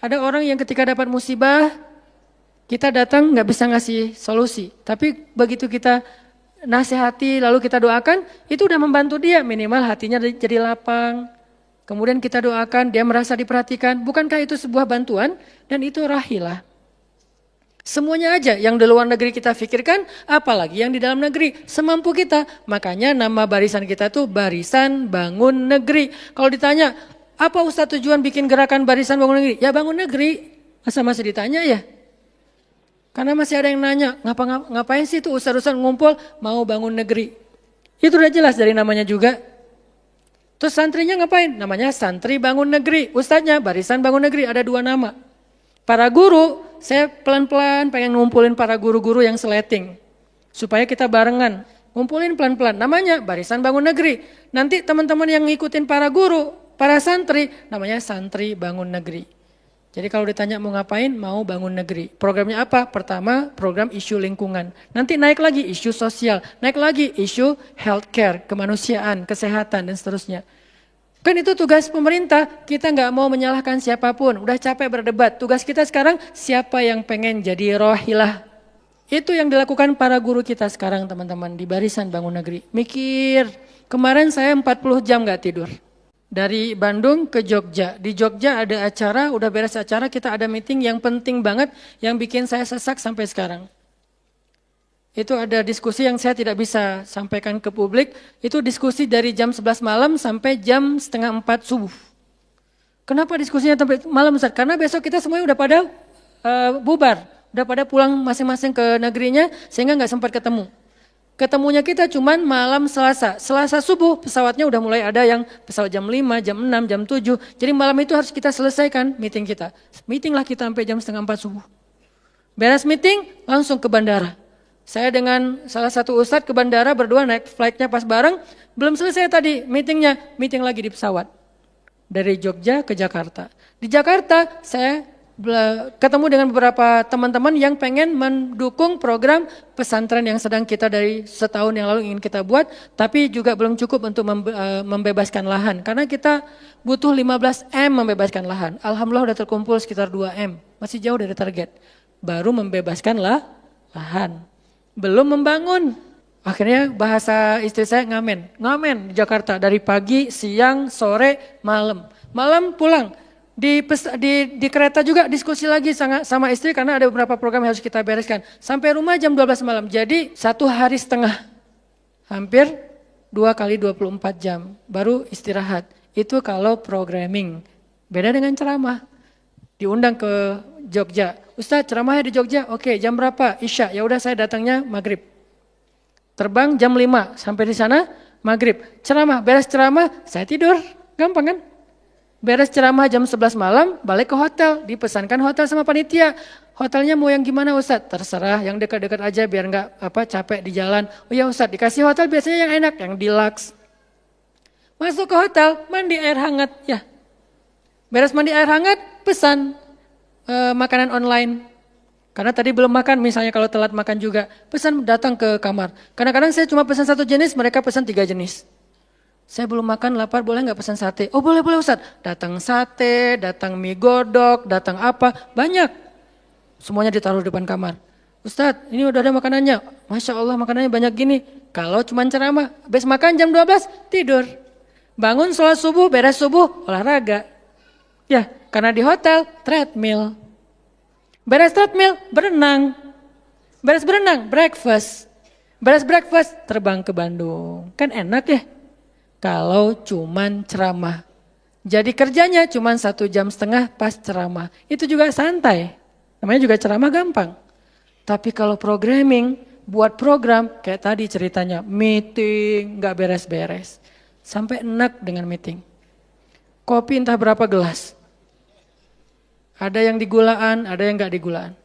Ada orang yang ketika dapat musibah, kita datang nggak bisa ngasih solusi. Tapi begitu kita nasihati, lalu kita doakan, itu udah membantu dia, minimal hatinya jadi lapang. Kemudian kita doakan, dia merasa diperhatikan. Bukankah itu sebuah bantuan? Dan itu rahilah. Semuanya aja yang di luar negeri kita pikirkan, apalagi yang di dalam negeri, semampu kita. Makanya nama barisan kita tuh Barisan Bangun Negeri. Kalau ditanya, apa Ustaz tujuan bikin gerakan Barisan Bangun Negeri? Ya bangun negeri. Masa masih ditanya ya? Karena masih ada yang nanya, ngapain sih tuh ustaz-ustaz ngumpul mau bangun negeri? Itu udah jelas dari namanya juga. Terus santrinya ngapain? Namanya Santri Bangun Negeri. Ustadznya Barisan Bangun Negeri, ada 2 nama. Para guru, saya pelan-pelan pengen ngumpulin para guru-guru yang seleting. Supaya kita barengan. Ngumpulin pelan-pelan. Namanya Barisan Bangun Negeri. Nanti teman-teman yang ngikutin para guru, para santri, namanya Santri Bangun Negeri. Jadi kalau ditanya mau ngapain, mau bangun negeri. Programnya apa? Pertama, program isu lingkungan. Nanti naik lagi isu sosial, naik lagi isu healthcare, kemanusiaan, kesehatan, dan seterusnya. Kan itu tugas pemerintah, kita nggak mau menyalahkan siapapun. Udah capek berdebat, tugas kita sekarang siapa yang pengen jadi rohilah. Itu yang dilakukan para guru kita sekarang teman-teman di Barisan Bangun Negeri. Mikir, kemarin saya 40 jam nggak tidur. Dari Bandung ke Jogja. Di Jogja ada acara, udah beres acara, kita ada meeting yang penting banget, yang bikin saya sesak sampai sekarang. Itu ada diskusi yang saya tidak bisa sampaikan ke publik, itu diskusi dari jam 11 malam sampai jam setengah 4 subuh. Kenapa diskusinya sampai malam, Ustaz? Karena besok kita semuanya udah pada bubar, udah pada pulang masing-masing ke negerinya, sehingga nggak sempat ketemu. Ketemunya kita cuman malam Selasa. Selasa subuh pesawatnya udah mulai ada yang pesawat jam 5, jam 6, jam 7. Jadi malam itu harus kita selesaikan meeting kita. Meetinglah kita sampai jam setengah 4 subuh. Beres meeting langsung ke bandara. Saya dengan salah satu ustadz ke bandara berdua naik flightnya pas bareng. Belum selesai tadi meetingnya, meeting lagi di pesawat. Dari Jogja ke Jakarta. Di Jakarta saya ketemu dengan beberapa teman-teman yang pengen mendukung program pesantren yang sedang kita dari setahun yang lalu ingin kita buat, tapi juga belum cukup untuk membebaskan lahan, karena kita butuh 15 M membebaskan lahan. Alhamdulillah udah terkumpul sekitar 2 M, masih jauh dari target. Baru membebaskan lahan, belum membangun. Akhirnya bahasa istri saya ngamen di Jakarta dari pagi, siang, sore, malam. Malam pulang. Di kereta juga diskusi lagi sama istri karena ada beberapa program yang harus kita bereskan. Sampai rumah jam 12 malam. Jadi 1 hari setengah. Hampir 2 kali 24 jam. Baru istirahat. Itu kalau programming. Beda dengan ceramah. Diundang ke Jogja. Ustaz, ceramahnya di Jogja. Oke, jam berapa? Isya. Ya udah saya datangnya maghrib. Terbang jam 5. Sampai di sana maghrib. Ceramah, beres ceramah, saya tidur. Gampang kan? Beres ceramah jam 11 malam, balik ke hotel, dipesankan hotel sama panitia. Hotelnya mau yang gimana Ustaz? Terserah, yang dekat-dekat aja biar nggak capek di jalan. Oh ya Ustaz, dikasih hotel biasanya yang enak, yang deluxe. Masuk ke hotel, mandi air hangat, ya. Beres mandi air hangat, pesan makanan online. Karena tadi belum makan, misalnya kalau telat makan juga, pesan datang ke kamar. Kadang-kadang saya cuma pesan 1 jenis, mereka pesan 3 jenis. Saya belum makan, lapar, boleh nggak pesan sate? Oh boleh Ustaz. Datang sate, datang mie godok, datang apa, banyak. Semuanya ditaruh di depan kamar. Ustaz, ini udah ada makanannya. Masya Allah makanannya banyak gini. Kalau cuma ceramah, habis makan jam 12, tidur. Bangun sholat subuh, beres subuh, olahraga. Ya, karena di hotel, treadmill. Beres treadmill, berenang. Beres berenang, breakfast. Beres breakfast, terbang ke Bandung. Kan enak ya? Kalau cuman ceramah. Jadi kerjanya cuman 1,5 jam pas ceramah. Itu juga santai. Namanya juga ceramah gampang. Tapi kalau programming, buat program kayak tadi ceritanya, meeting gak beres-beres. Sampai enak dengan meeting. Kopi entah berapa gelas. Ada yang digulaan, ada yang gak digulaan.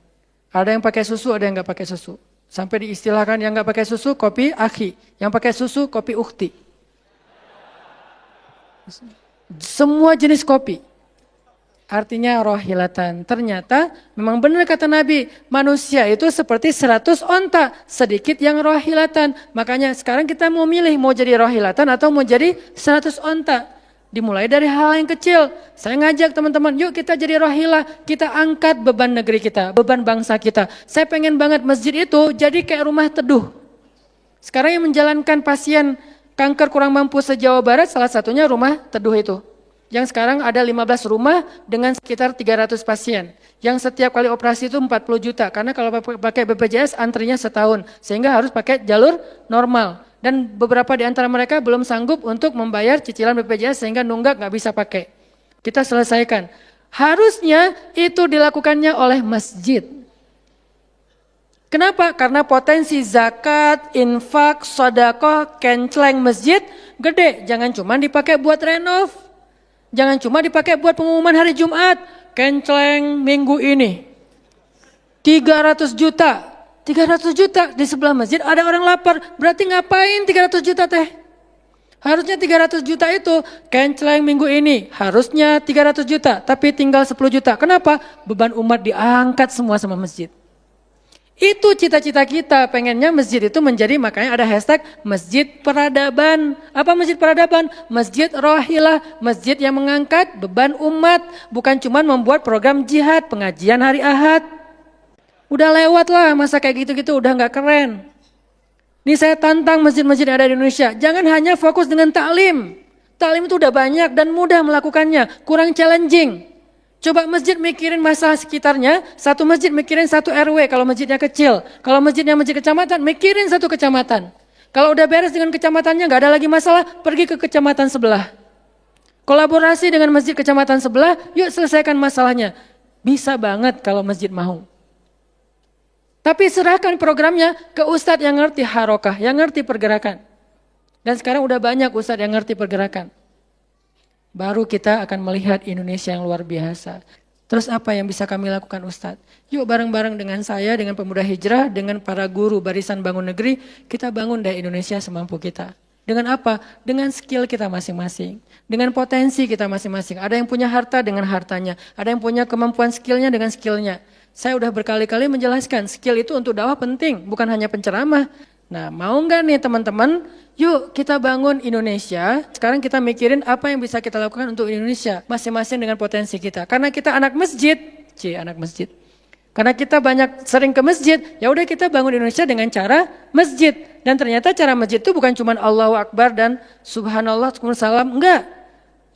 Ada yang pakai susu, ada yang gak pakai susu. Sampai diistilahkan yang gak pakai susu, kopi akhi. Yang pakai susu, kopi ukhti. Semua jenis kopi. Artinya rohilatan. Ternyata memang benar kata Nabi, manusia itu seperti 100 onta, sedikit yang rohilatan. Makanya sekarang kita mau milih mau jadi rohilatan atau mau jadi 100 onta. Dimulai dari hal yang kecil. Saya ngajak teman-teman, yuk kita jadi rohilah, kita angkat beban negeri kita, beban bangsa kita. Saya pengen banget masjid itu jadi kayak rumah teduh. Sekarang yang menjalankan pasien kanker kurang mampu se-Jawa Barat, salah satunya rumah teduh itu. Yang sekarang ada 15 rumah dengan sekitar 300 pasien. Yang setiap kali operasi itu 40 juta. Karena kalau pakai BPJS antrinya setahun. Sehingga harus pakai jalur normal. Dan beberapa di antara mereka belum sanggup untuk membayar cicilan BPJS sehingga nunggak nggak bisa pakai. Kita selesaikan. Harusnya itu dilakukannya oleh masjid. Kenapa? Karena potensi zakat, infak, sedekah, kenceleng masjid gede. Jangan cuma dipakai buat renov. Jangan cuma dipakai buat pengumuman hari Jumat. Kenceleng minggu ini 300 juta. 300 juta di sebelah masjid ada orang lapar. Berarti ngapain 300 juta teh? Harusnya 300 juta itu kenceleng minggu ini. Harusnya 300 juta tapi tinggal 10 juta. Kenapa? Beban umat diangkat semua sama masjid. Itu cita-cita kita, pengennya masjid itu menjadi, makanya ada hashtag masjid peradaban. Apa masjid peradaban? Masjid rohilah, masjid yang mengangkat beban umat. Bukan cuma membuat program jihad, pengajian hari Ahad. Udah lewat lah masa kayak gitu-gitu, udah gak keren. Ini saya tantang masjid-masjid yang ada di Indonesia, jangan hanya fokus dengan taklim. Taklim itu udah banyak dan mudah melakukannya, kurang challenging. Coba masjid mikirin masalah sekitarnya, satu masjid mikirin satu RW kalau masjidnya kecil. Kalau masjidnya masjid kecamatan, mikirin satu kecamatan. Kalau udah beres dengan kecamatannya, gak ada lagi masalah, pergi ke kecamatan sebelah. Kolaborasi dengan masjid kecamatan sebelah, yuk selesaikan masalahnya. Bisa banget kalau masjid mau. Tapi serahkan programnya ke ustadz yang ngerti harokah, yang ngerti pergerakan. Dan sekarang udah banyak ustadz yang ngerti pergerakan. Baru kita akan melihat Indonesia yang luar biasa. Terus apa yang bisa kami lakukan Ustadz? Yuk bareng-bareng dengan saya, dengan pemuda hijrah, dengan para guru barisan bangun negeri, kita bangun deh Indonesia semampu kita. Dengan apa? Dengan skill kita masing-masing. Dengan potensi kita masing-masing. Ada yang punya harta dengan hartanya. Ada yang punya kemampuan skillnya dengan skillnya. Saya udah berkali-kali menjelaskan, skill itu untuk dakwah penting, bukan hanya penceramah. Nah, mau nggak nih teman-teman? Yuk kita bangun Indonesia. Sekarang kita mikirin apa yang bisa kita lakukan untuk Indonesia. Masing-masing dengan potensi kita. Karena kita anak masjid. Anak masjid. Karena kita banyak sering ke masjid. Ya udah kita bangun Indonesia dengan cara masjid. Dan ternyata cara masjid itu bukan cuma Allahu Akbar dan Subhanallah, Salam. Enggak.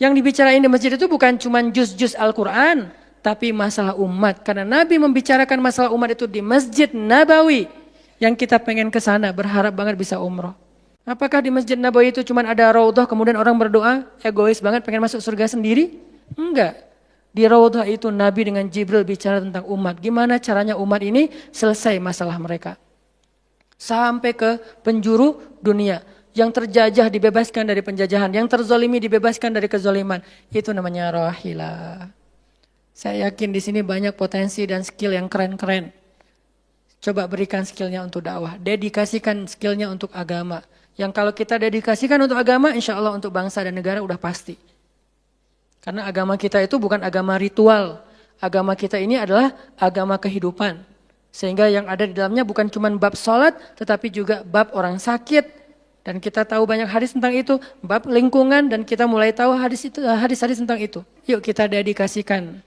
Yang dibicarain di masjid itu bukan cuma juz-juz Al-Quran. Tapi masalah umat. Karena Nabi membicarakan masalah umat itu di Masjid Nabawi. Yang kita pengen ke sana, berharap banget bisa umroh. Apakah di Masjid Nabawi itu cuma ada raudhah kemudian orang berdoa, egois banget pengen masuk surga sendiri? Enggak. Di raudhah itu Nabi dengan Jibril bicara tentang umat. Gimana caranya umat ini selesai masalah mereka. Sampai ke penjuru dunia. Yang terjajah dibebaskan dari penjajahan. Yang terzolimi dibebaskan dari kezoliman. Itu namanya rahilah. Saya yakin di sini banyak potensi dan skill yang keren-keren. Coba berikan skillnya untuk dakwah. Dedikasikan skillnya untuk agama. Yang kalau kita dedikasikan untuk agama, insya Allah untuk bangsa dan negara udah pasti. Karena agama kita itu bukan agama ritual. Agama kita ini adalah agama kehidupan. Sehingga yang ada di dalamnya bukan cuma bab sholat, tetapi juga bab orang sakit. Dan kita tahu banyak hadis tentang itu. Bab lingkungan dan kita mulai tahu hadis-hadis tentang itu. Yuk kita dedikasikan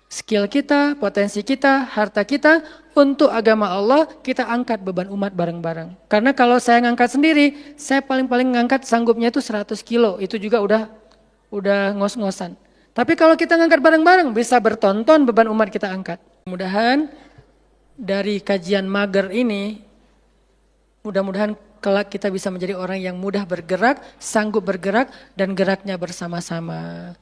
skill kita, potensi kita, harta kita untuk agama Allah, kita angkat beban umat bareng-bareng. Karena kalau saya ngangkat sendiri, saya paling-paling ngangkat sanggupnya itu 100 kilo, itu juga udah ngos-ngosan. Tapi kalau kita ngangkat bareng-bareng, bisa bertonton beban umat kita angkat. Mudah-mudahan dari kajian mager ini, mudah-mudahan kelak kita bisa menjadi orang yang mudah bergerak, sanggup bergerak, dan geraknya bersama-sama.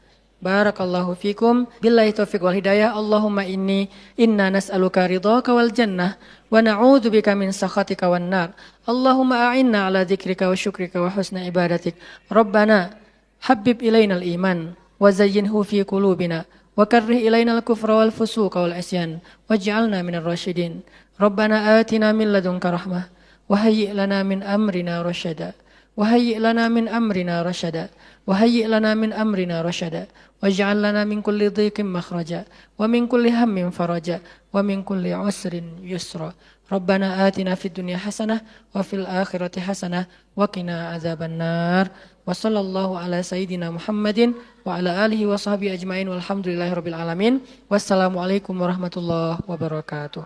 Barakallahu fikum, billahi taufiq wal hidayah. Allahumma inna nas'aluka ridhaka wal jannah wa na'udzu bika min sakhatika wan nar. Allahumma a'inna ala dzikrika wa syukrika wa husna ibadatik. Rabbana habbib ilainal iman wa zayyinhu fi qulubina wa karrih ilainal kufra wal fusuqa wal isyan waj'alna minar rasyidin. Rabbana atina min ladunka rahmah wa hayyi' lana min amrina rasyada. وهيئ لنا من أمرنا رشدا وهيئ لنا من أمرنا رشدا واجعل لنا من كل ضيق مخرجا ومن كل هم فرجا ومن كل عسر يسرا ربنا آتنا في الدنيا حسنة وفي الآخرة حسنة وقنا عذاب النار وصلى الله على سيدنا محمد وعلى آله وصحبه أجمعين والحمد لله رب العالمين والسلام عليكم ورحمة الله وبركاته.